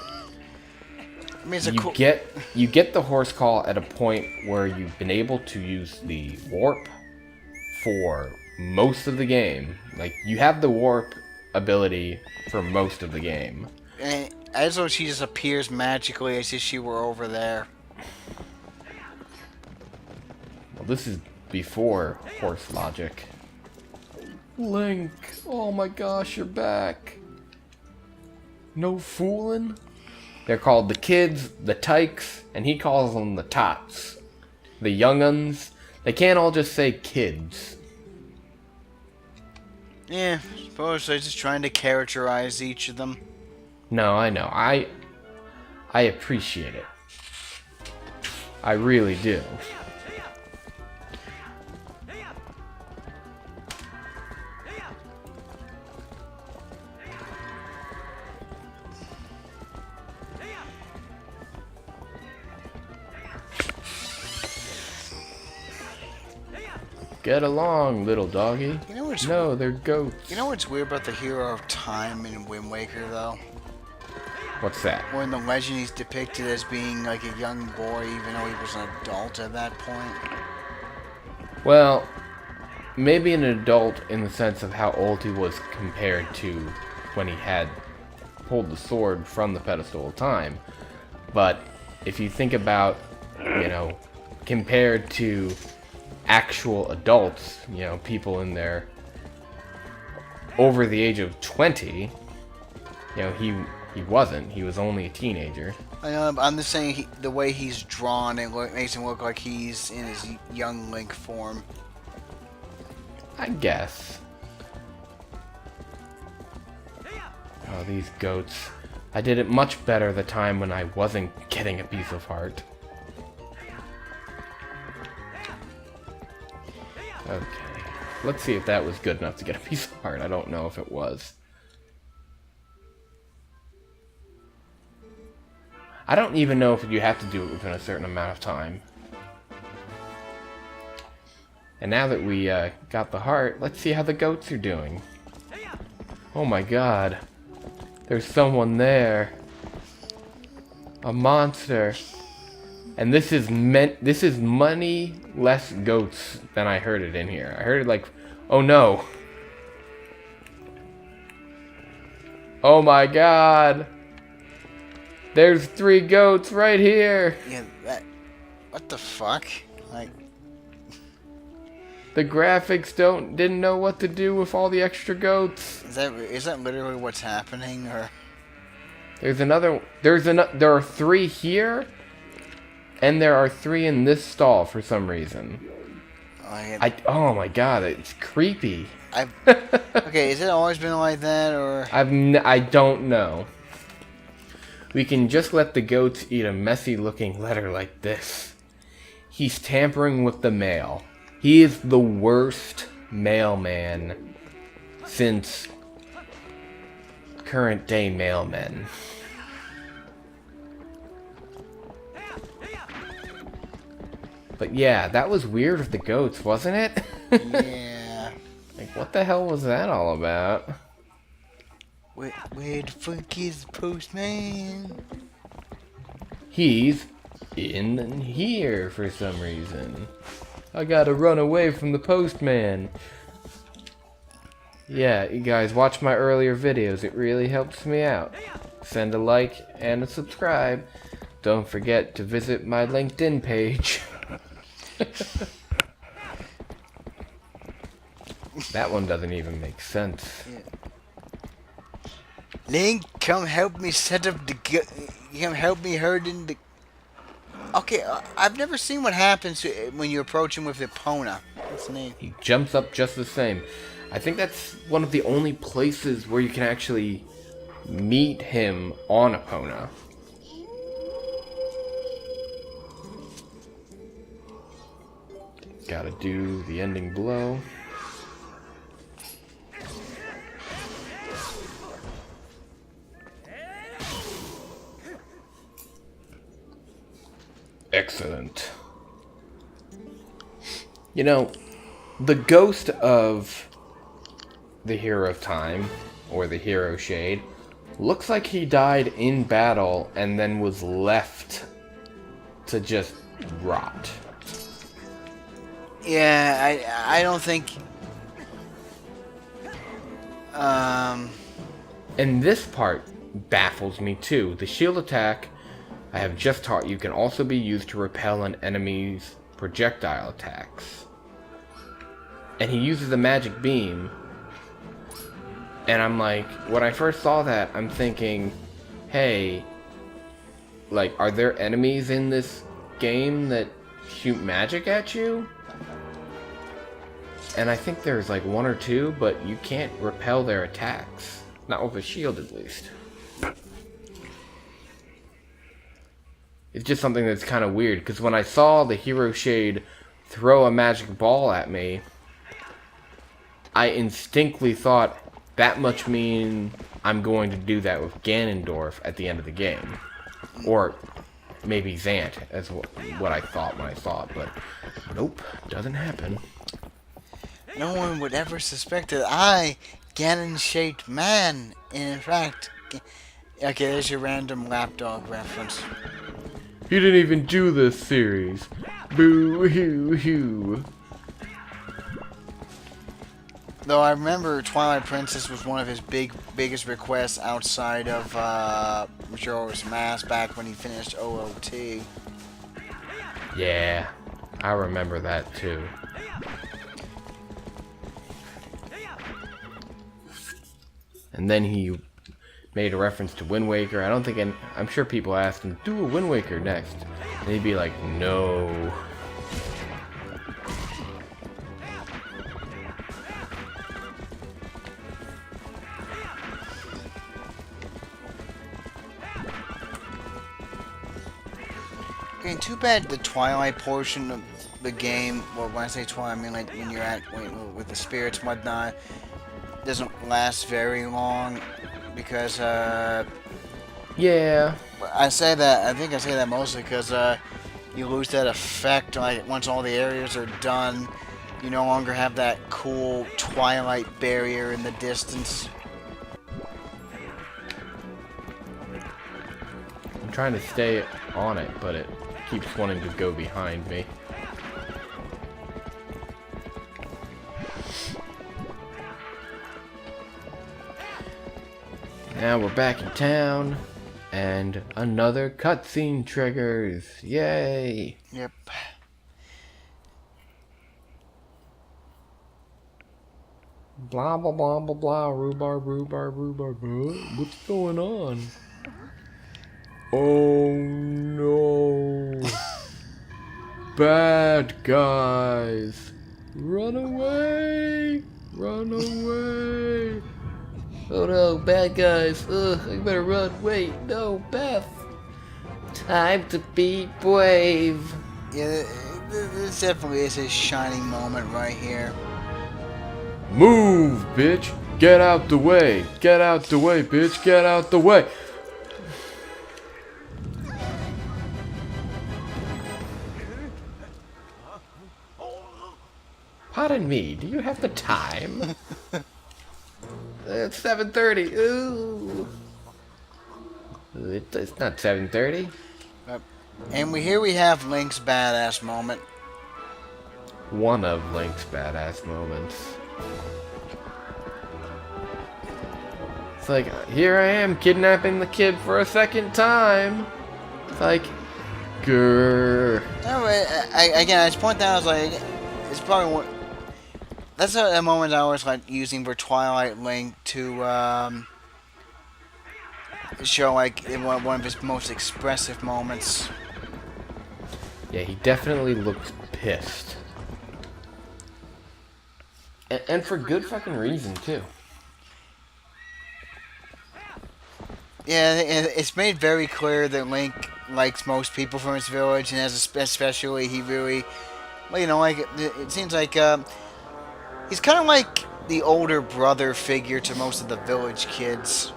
I mean, it's you get the horse call at a point where you've been able to use the warp for most of the game. Like, you have the warp ability for most of the game. And as though she just appears magically as if she were over there. Well, this is before horse logic. Link, oh my gosh, you're back. No fooling. They're called the kids, the tykes, and he calls them the tots. The younguns. They can't all just say kids. Yeah, I suppose they're just trying to characterize each of them. No, I know. I appreciate it. I really do. Get along, little doggy. You know what's No, they're goats. You know what's weird about the Hero of Time in Wind Waker, though? What's that? When in the legend he's depicted as being like a young boy, even though he was an adult at that point. Well, maybe an adult in the sense of how old he was compared to when he had pulled the sword from the pedestal of time. But if you think about, compared to actual adults, people in their over the age of 20, he wasn't. He was only a teenager. I know, I'm just saying the way he's drawn, it makes him look like he's in his young Link form. I guess. Oh, these goats. I did it much better the time when I wasn't getting a piece of heart. Okay. Let's see if that was good enough to get a piece of heart. I don't know if it was. I don't even know if you have to do it within a certain amount of time. And now that we got the heart, let's see how the goats are doing. Oh my god. There's someone there. A monster. And this is money less goats than I heard it in here. I heard it like, oh no. Oh my god. There's 3 goats right here. Yeah, that... What the fuck? Like... The graphics didn't know what to do with all the extra goats. Is that literally what's happening, or... There are 3 here, and there are 3 in this stall for some reason. Oh my god, it's creepy. Okay, has it always been like that, or... I don't know. We can just let the goats eat a messy-looking letter like this. He's tampering with the mail. He is the worst mailman since current-day mailmen. But yeah, that was weird with the goats, wasn't it? Yeah. Like, what the hell was that all about? Where the fuck is the postman? He's in here for some reason. I gotta run away from the postman. Yeah, you guys watch my earlier videos. It really helps me out. Send a like and a subscribe. Don't forget to visit my LinkedIn page. That one doesn't even make sense. Yeah. Link, come help me set up the... Come help me herd in the... Okay, I've never seen what happens when you approach him with Epona. That's neat. He jumps up just the same. I think that's one of the only places where you can actually meet him on Epona. Gotta do the ending blow. Excellent. You know, the ghost of the Hero of Time, or the Hero Shade, looks like he died in battle and then was left to just rot. Yeah, I don't think... And this part baffles me too. The shield attack I have just taught you can also be used to repel an enemy's projectile attacks. And he uses a magic beam. And I'm like, when I first saw that, I'm thinking, hey, like, are there enemies in this game that shoot magic at you? And I think there's like 1 or 2, but you can't repel their attacks. Not with a shield, at least. It's just something that's kind of weird, because when I saw the Hero Shade throw a magic ball at me, I instinctively thought, that must mean I'm going to do that with Ganondorf at the end of the game. Or maybe Zant, as what I thought when I saw it, but nope, doesn't happen. No one would ever suspect that I, Ganon-shaped man, in fact... Okay, there's your random lapdog reference. You didn't even do this series. Boo hoo hoo. Though I remember Twilight Princess was one of his biggest requests outside of Majora's Mask back when he finished OOT. Yeah, I remember that too. And then he made a reference to Wind Waker. I don't think I'm sure people asked him, do a Wind Waker next. And he'd be like, no. Okay, too bad the Twilight portion of the game, well, when I say Twilight, I mean like when you're at with the spirits and whatnot, doesn't last very long because yeah, I think I say that mostly because you lose that effect. Like once all the areas are done, you no longer have that cool Twilight barrier in the distance. I'm trying to stay on it, but it keeps wanting to go behind me. Now we're back in town, and another cutscene triggers. Yay! Yep. Blah blah blah blah blah. Rhubarb, rhubarb, rhubarb. What's going on? Oh no! Bad guys! Run away! Run away! Oh no, bad guys! Ugh, I better run. Wait, no, Beth! Time to be brave! Yeah, this definitely is a shining moment right here. Move, bitch! Get out the way! Get out the way, bitch! Get out the way! Pardon me, do you have the time? It's 7:30. Ooh. It's not 7:30. And here we have Link's badass moment. One of Link's badass moments. It's like, here I am kidnapping the kid for a second time. It's like, grrr. Again, I just point out, I was like, it's probably one. That's a moment I was like using for Twilight Link to show like one of his most expressive moments. Yeah, he definitely looks pissed. And for good fucking reason, too. Yeah, it's made very clear that Link likes most people from his village, and especially he really, well, you know, like it seems like he's kind of like the older brother figure to most of the village kids.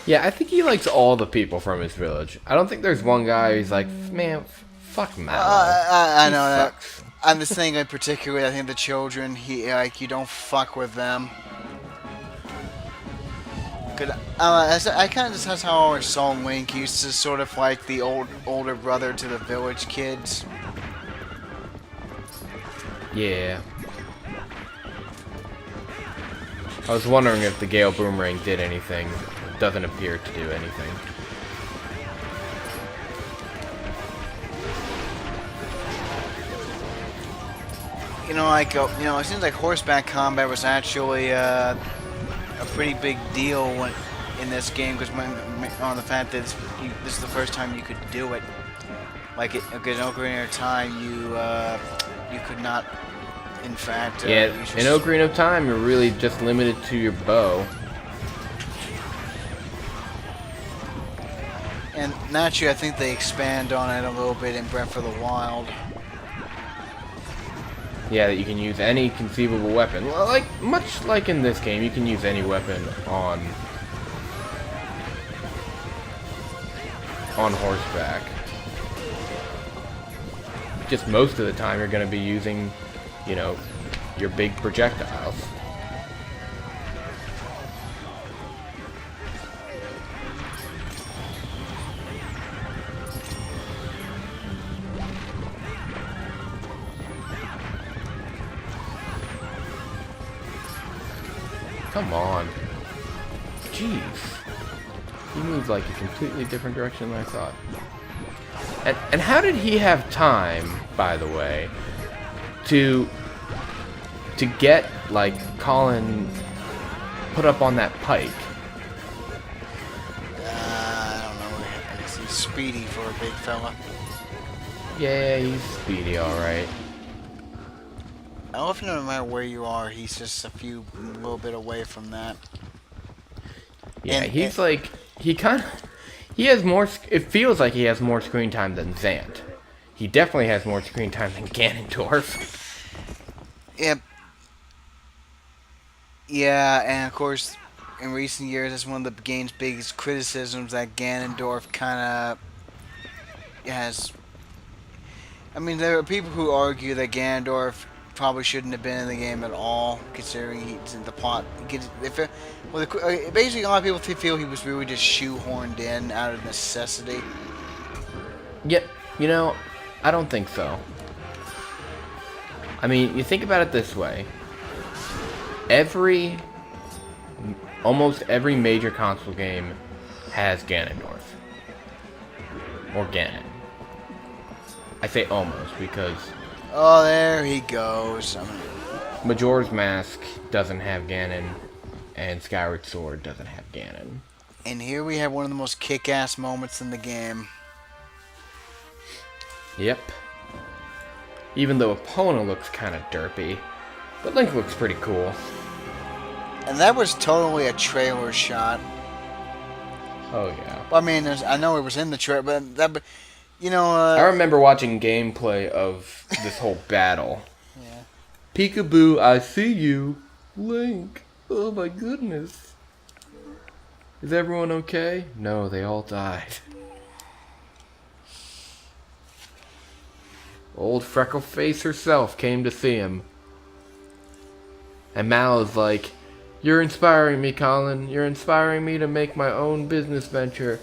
Yeah, I think he likes all the people from his village. I don't think there's one guy who's like, man, fuck Mallow. I know sucks. that. I'm just thinking, in particular, I think the children, you don't fuck with them. I kind of just that's how I always saw Link. He used to sort of like the older brother to the village kids. Yeah. I was wondering if the Gale Boomerang did anything. It doesn't appear to do anything. You know, it seems like horseback combat was actually a pretty big deal in this game, because on the fact that this is the first time you could do it. Like in Ocarina of Time, you could not, in fact. Yeah, in Ocarina of Time, you're really just limited to your bow. And naturally, I think they expand on it a little bit in Breath of the Wild. Yeah, that you can use any conceivable weapon. Well, like, much like in this game, you can use any weapon on horseback. Just most of the time you're going to be using, you know, your big projectiles. Come on. Jeez. He moved like a completely different direction than I thought. And how did he have time, by the way, to get, like, Colin put up on that pike? I don't know. I guess he's speedy for a big fella. Yeah, he's speedy, alright. I often, no matter where you are, he's just a little bit away from that. Yeah, he's like, he has more, it feels like he has more screen time than Zant. He definitely has more screen time than Ganondorf. Yep. Yeah, and of course, in recent years, that's one of the game's biggest criticisms, that Ganondorf kind of has... I mean, there are people who argue that Ganondorf probably shouldn't have been in the game at all, considering he's in the plot. Basically, a lot of people feel he was really just shoehorned in out of necessity. Yet, you know, I don't think so. I mean, you think about it this way. Almost every major console game has Ganondorf. Or Ganon. I say almost because... Oh, there he goes. Majora's Mask doesn't have Ganon, and Skyward Sword doesn't have Ganon. And here we have one of the most kick-ass moments in the game. Yep. Even though Epona looks kind of derpy, but Link looks pretty cool. And that was totally a trailer shot. Oh yeah. Well, I mean, I know it was in the trailer, but you know. I remember watching gameplay of this whole battle. Yeah. Peekaboo, I see you. Link. Oh my goodness. Is everyone okay? No, they all died. Old Freckleface herself came to see him. And Mallow's like, "You're inspiring me, Colin. You're inspiring me to make my own business venture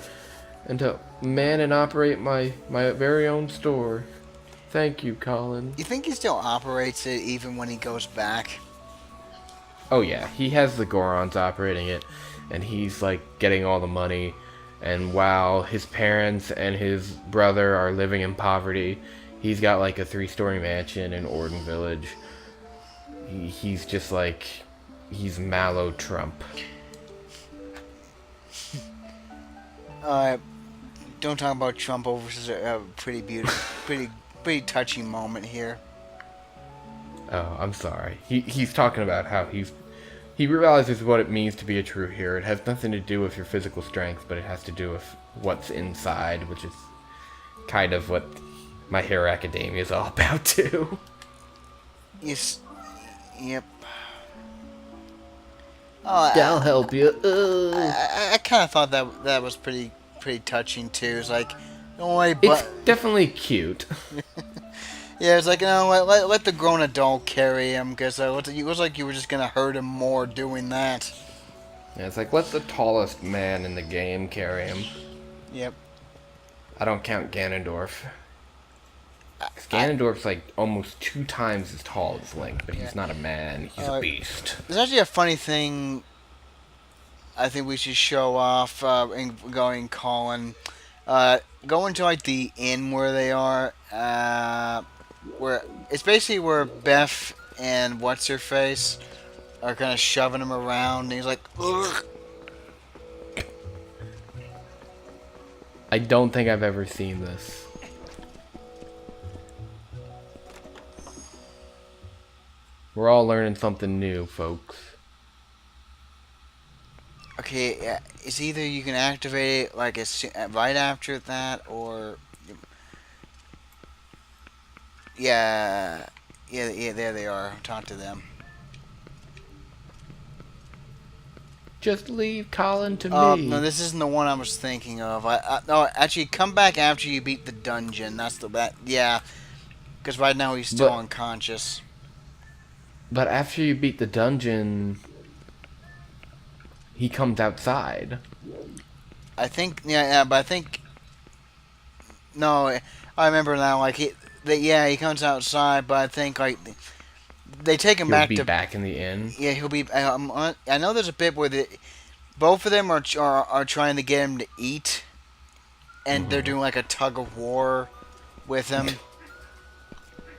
and to man and operate my very own store. Thank you, Colin." You think he still operates it even when he goes back? Oh yeah, he has the Gorons operating it, and he's like getting all the money. And while his parents and his brother are living in poverty, he's got like a 3-story mansion in Orden Village. He's just like, he's Mallow Trump. Don't talk about Trump over. This is a pretty beautiful, pretty touching moment here. Oh, I'm sorry. He's talking about how he realizes what it means to be a true hero. It has nothing to do with your physical strength, but it has to do with what's inside, which is kind of what My Hero Academia is all about too. Yes. Yep. Oh, I'll help you. I kind of thought that was pretty touching too. It's like, don't worry, it's definitely cute. Yeah, it's like, you know, let the grown adult carry him, because it was like you were just gonna hurt him more doing that. Yeah, it's like, let the tallest man in the game carry him. Yep. I don't count Ganondorf. Ganondorf's like almost 2 times as tall as Link, but he's not a man, he's a beast. There's actually a funny thing I think we should show off in going Colin. Going to like the inn where they are, where it's basically where Beth and what's-her-face are kind of shoving him around, and he's like, ugh. I don't think I've ever seen this. We're all learning something new, folks. Okay, it's either you can activate it like right after that, or yeah, there they are. Talk to them. Just leave Colin to me. No, this isn't the one I was thinking of. No, actually, come back after you beat the dungeon. That's yeah, because right now he's still unconscious. But after you beat the dungeon, he comes outside. I think, but I think, no, I remember now, like, he comes outside, but I think, like, they take him back back in the inn? Yeah, he'll be, I know there's a bit where both of them are trying to get him to eat, and they're doing, like, a tug of war with him,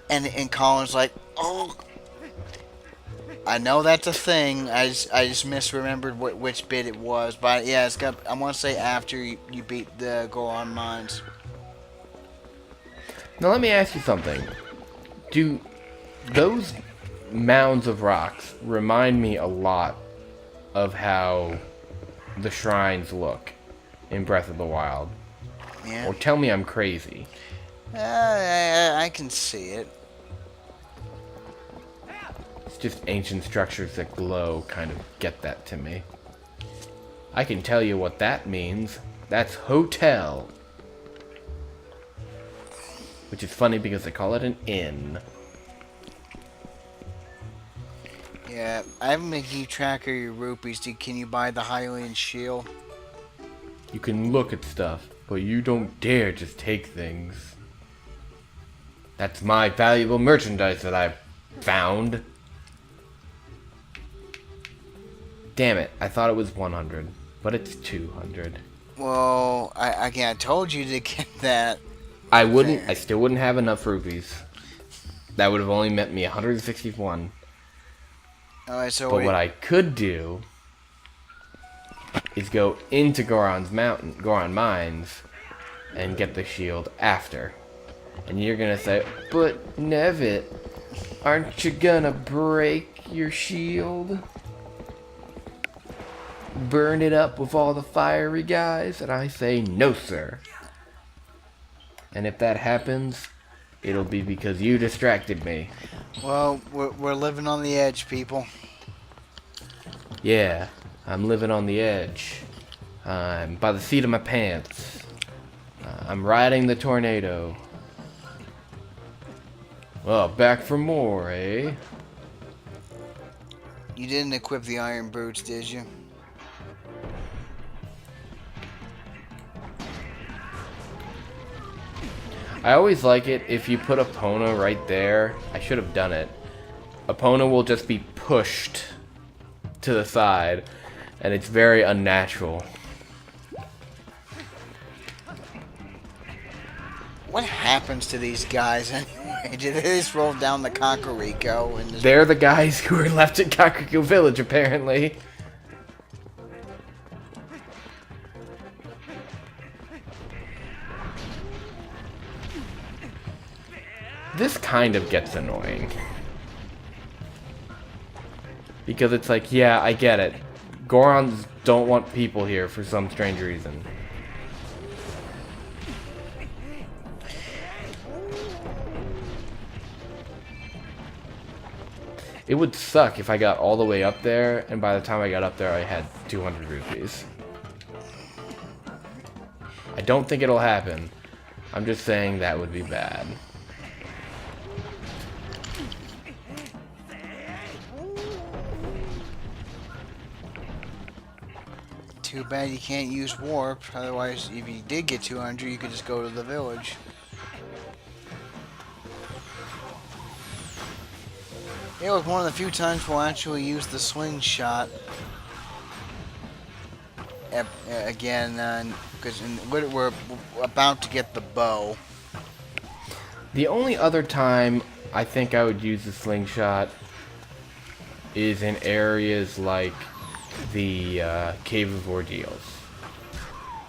and Colin's like, oh, I know that's a thing. I just misremembered which bit it was, but yeah, it's got. I want to say after you beat the Goron mines. Now let me ask you something. Do those mounds of rocks remind me a lot of how the shrines look in Breath of the Wild? Yeah. Or tell me I'm crazy. I can see it. Just ancient structures that glow kind of get that to me. I can tell you what that means. That's hotel. Which is funny because they call it an inn. Yeah, I haven't been keep track of your rupees. Can you buy the Hylian shield? You can look at stuff, but you don't dare just take things. That's my valuable merchandise that I found. Damn it, I thought it was 100, but it's 200. Well, I told you to get that. I still wouldn't have enough rupees. That would have only meant me 161. Alright, so But what I could do is go into Goron Mines, and get the shield after. And you're gonna say, but Nevit, aren't you gonna break your shield? Burn it up with all the fiery guys? And I say, no sir. And if that happens, it'll be because you distracted me. Well, we're living on the edge, people. Yeah, I'm living on the edge. I'm by the seat of my pants. I'm riding the tornado. Well, back for more, eh? You didn't equip the iron boots, did you? I always like it if you put Epona right there. I should have done it. Epona will just be pushed to the side, and it's very unnatural. What happens to these guys anyway? Did they just roll down the Kakariko and just... They're the guys who were left at Kakariko Village, apparently. This kind of gets annoying. Because it's like, yeah, I get it. Gorons don't want people here for some strange reason. It would suck if I got all the way up there, and by the time I got up there, I had 200 rupees. I don't think it'll happen. I'm just saying that would be bad. Too bad you can't use warp. Otherwise, if you did get 200, you could just go to the village. It was one of the few times we'll actually use the slingshot. Again, because we're about to get the bow. The only other time I think I would use the slingshot is in areas like the Cave of Ordeals.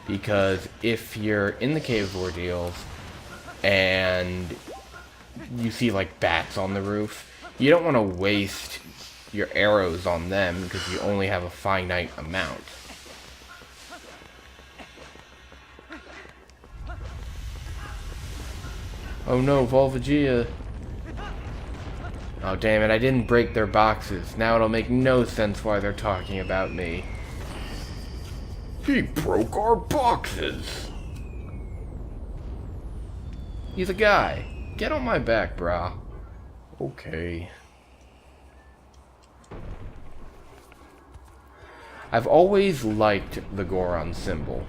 Because if you're in the Cave of Ordeals and you see like bats on the roof, you don't want to waste your arrows on them because you only have a finite amount. Oh no, Volvagia. Oh damn it, I didn't break their boxes. Now it'll make no sense why they're talking about me. He broke our boxes! He's a guy. Get on my back, brah. Okay. I've always liked the Goron symbol.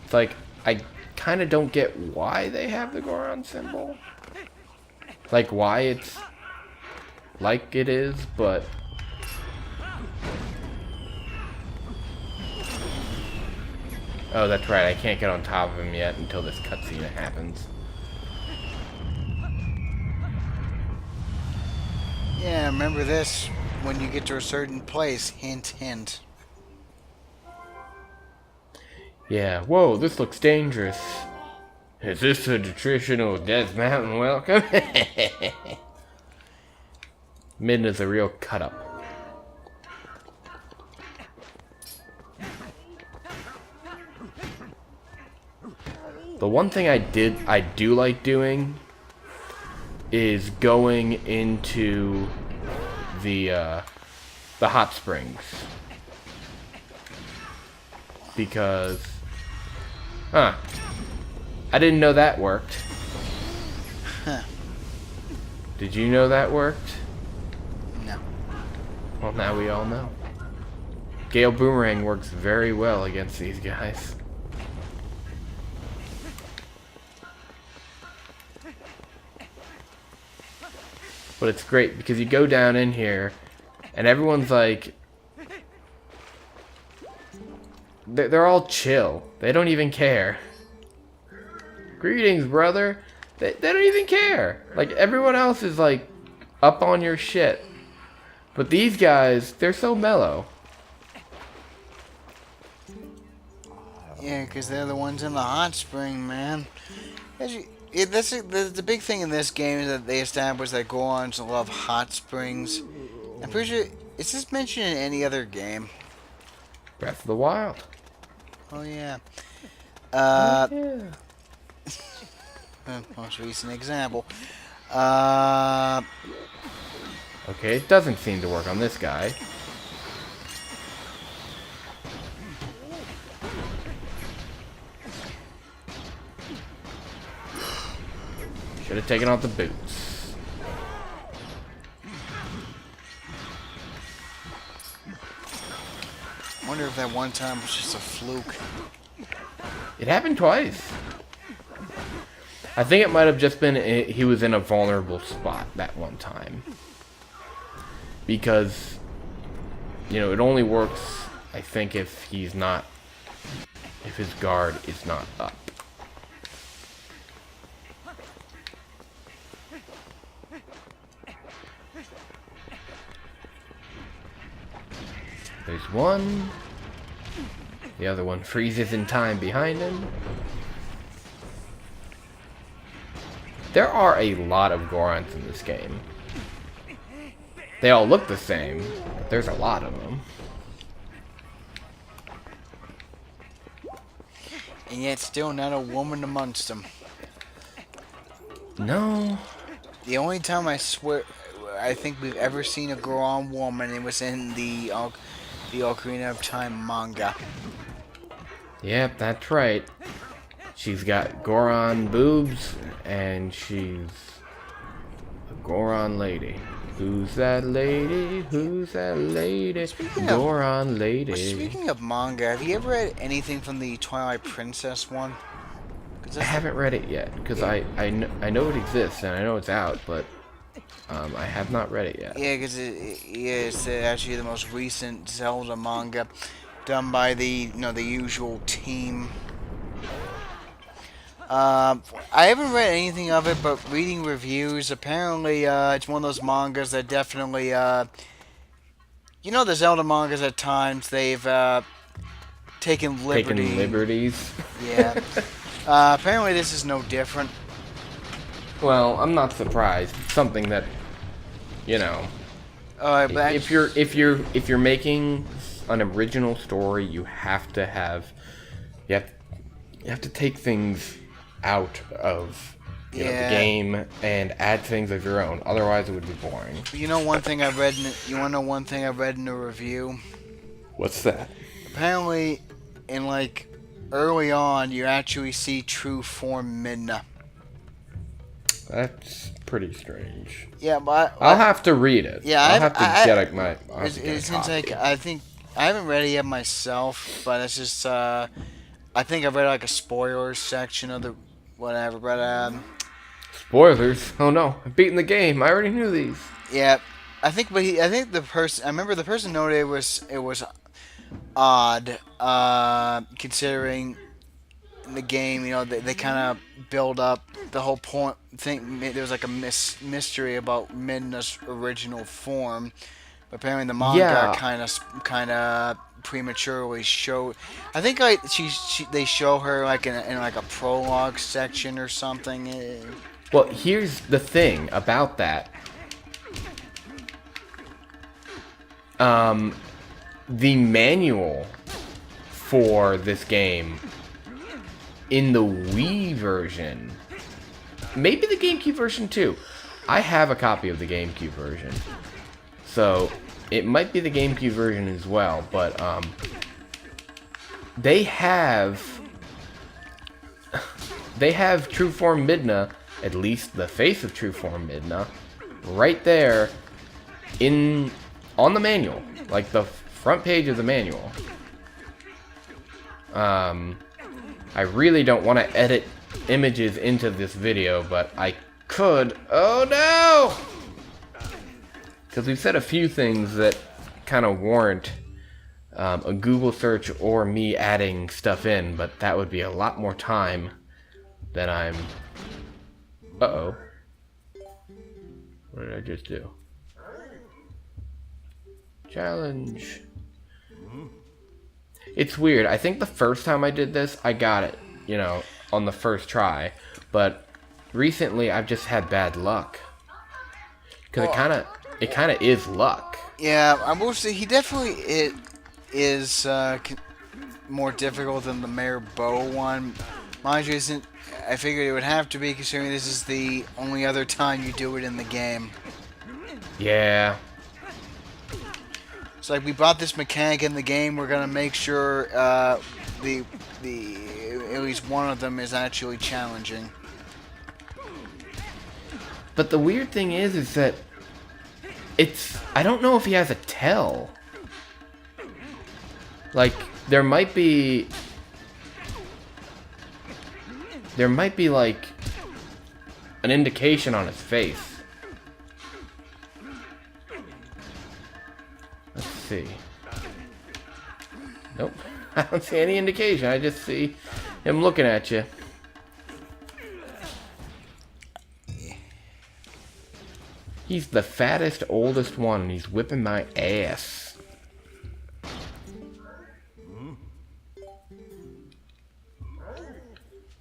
It's like, I kind of don't get why they have the Goron symbol. Like, why it's like it is, but... Oh, that's right, I can't get on top of him yet until this cutscene happens. Yeah, remember this when you get to a certain place. Hint, hint. Yeah, whoa, this looks dangerous. Is this a traditional Death Mountain welcome? Midna's a real cut-up. The one thing I do like doing is going into the hot springs. Because, I didn't know that worked. Huh. Did you know that worked? No. Well, now we all know. Gale Boomerang works very well against these guys. But it's great because you go down in here and everyone's like, they're all chill. They don't even care. Greetings, brother. They don't even care. Like, everyone else is like up on your shit. But these guys, they're so mellow. Yeah, because they're the ones in the hot spring, man. The big thing in this game is that they established that Gorons love hot springs. I'm pretty sure, is this mentioned in any other game? Breath of the Wild. Oh, yeah. Yeah. Most recent example. Okay, it doesn't seem to work on this guy. Should have taken off the boots. I wonder if that one time was just a fluke. It happened twice. I think it might have just been he was in a vulnerable spot that one time. Because, you know, it only works, I think, if he's not, if his guard is not up. There's one. The other one freezes in time behind him. There are a lot of Gorons in this game. They all look the same, but there's a lot of them. And yet still not a woman amongst them. No. The only time I think we've ever seen a Goron woman, it was in the Ocarina of Time manga. Yep, that's right. She's got Goron boobs, and she's a Goron lady. Who's that lady? Who's that lady? Goron lady. Speaking of manga, have you ever read anything from the Twilight Princess one? I haven't read it yet, because I know it exists, and I know it's out, but I have not read it yet. Yeah, because it's actually the most recent Zelda manga done by the usual team. I haven't read anything of it, but reading reviews, apparently it's one of those mangas that definitely, the Zelda mangas at times, they've taken liberties. Yeah. Apparently this is no different. Well, I'm not surprised. It's something that, you know, but if you're making an original story, you have to take things out of the game and add things of your own. Otherwise, it would be boring. You know one thing I've read. You want to know one thing I've read in a review? What's that? Apparently, in early on, you actually see true form Midna. That's pretty strange. Yeah, but I'll have to read it. Yeah, I'll have to get my. It seems like I haven't read it yet myself, but it's just I think I've read a spoilers section of the whatever. But spoilers? Oh no, I've beaten the game. I already knew these. Yeah, I think the person. I remember the person noted it was odd, considering in the game, they kind of build up the whole point. There was a mystery about Midna's original form. Apparently, the manga kind of prematurely showed. I think they show her in a prologue section or something. Well, here's the thing about that. The manual for this game in the Wii version, maybe the GameCube version too. I have a copy of the GameCube version, so it might be the GameCube version as well. But they have true form Midna, at least the face of true form Midna, right there on the manual, like the front page of the manual. I really don't want to edit images into this video, but I could. Oh no! Because we've said a few things that kind of warrant a Google search or me adding stuff in, but that would be a lot more time than I'm... Uh-oh. What did I just do? Challenge. It's weird. I think the first time I did this, I got it, you know, on the first try. But recently, I've just had bad luck. Because it kind of is luck. Yeah, I will say he definitely is more difficult than the Mayor Bow one. Mind you, isn't. I figured it would have to be, considering this is the only other time you do it in the game. Yeah. It's like we brought this mechanic in the game. We're gonna make sure the at least one of them is actually challenging. But the weird thing is that I don't know if he has a tell. Like there might be like an indication on his face. Let's see. Nope. I don't see any indication. I just see him looking at you. He's the fattest, oldest one, and he's whipping my ass.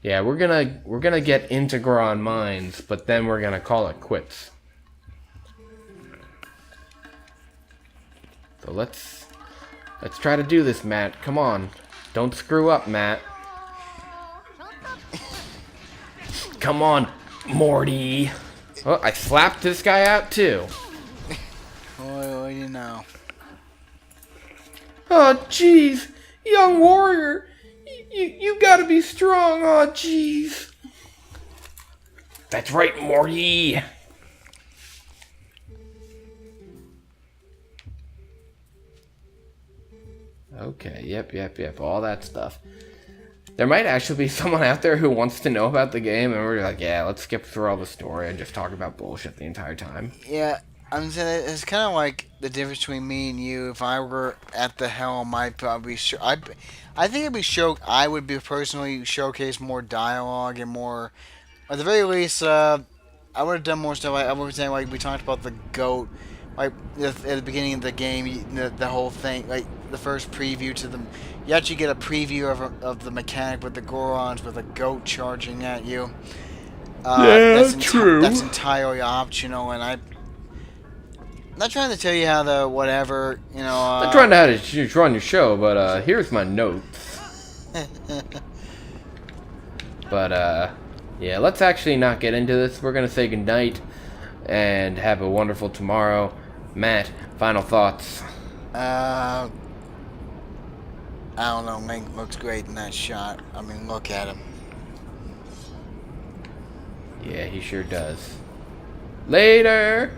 Yeah, we're gonna get Integron Mines, but then we're gonna call it quits. So let's try to do this, Matt. Come on. Don't screw up, Matt. Come on, Morty. Oh, I slapped this guy out too. Oh, you know. Oh, jeez. Young warrior. You gotta be strong. Oh, jeez. That's right, Morty. Okay, yep, all that stuff. There might actually be someone out there who wants to know about the game, and we're like, yeah, let's skip through all the story and just talk about bullshit the entire time. Yeah, I'm saying it's kind of like the difference between me and you. If I were at the helm, I'd probably I think I would be personally showcase more dialogue and more, at the very least, I would have done more stuff. I would say, like we talked about the goat, like at the beginning of the game, the whole thing, like the first preview to them. You actually get a preview of the mechanic with the Gorons with a goat charging at you. That's true. That's entirely optional, and I'm not trying to tell you how the whatever, you know. I'm not trying to how to run your show, but here's my notes. But yeah, let's actually not get into this. We're gonna say goodnight and have a wonderful tomorrow. Matt, final thoughts. I don't know, Link looks great in that shot. I mean, look at him. Yeah, he sure does. Later!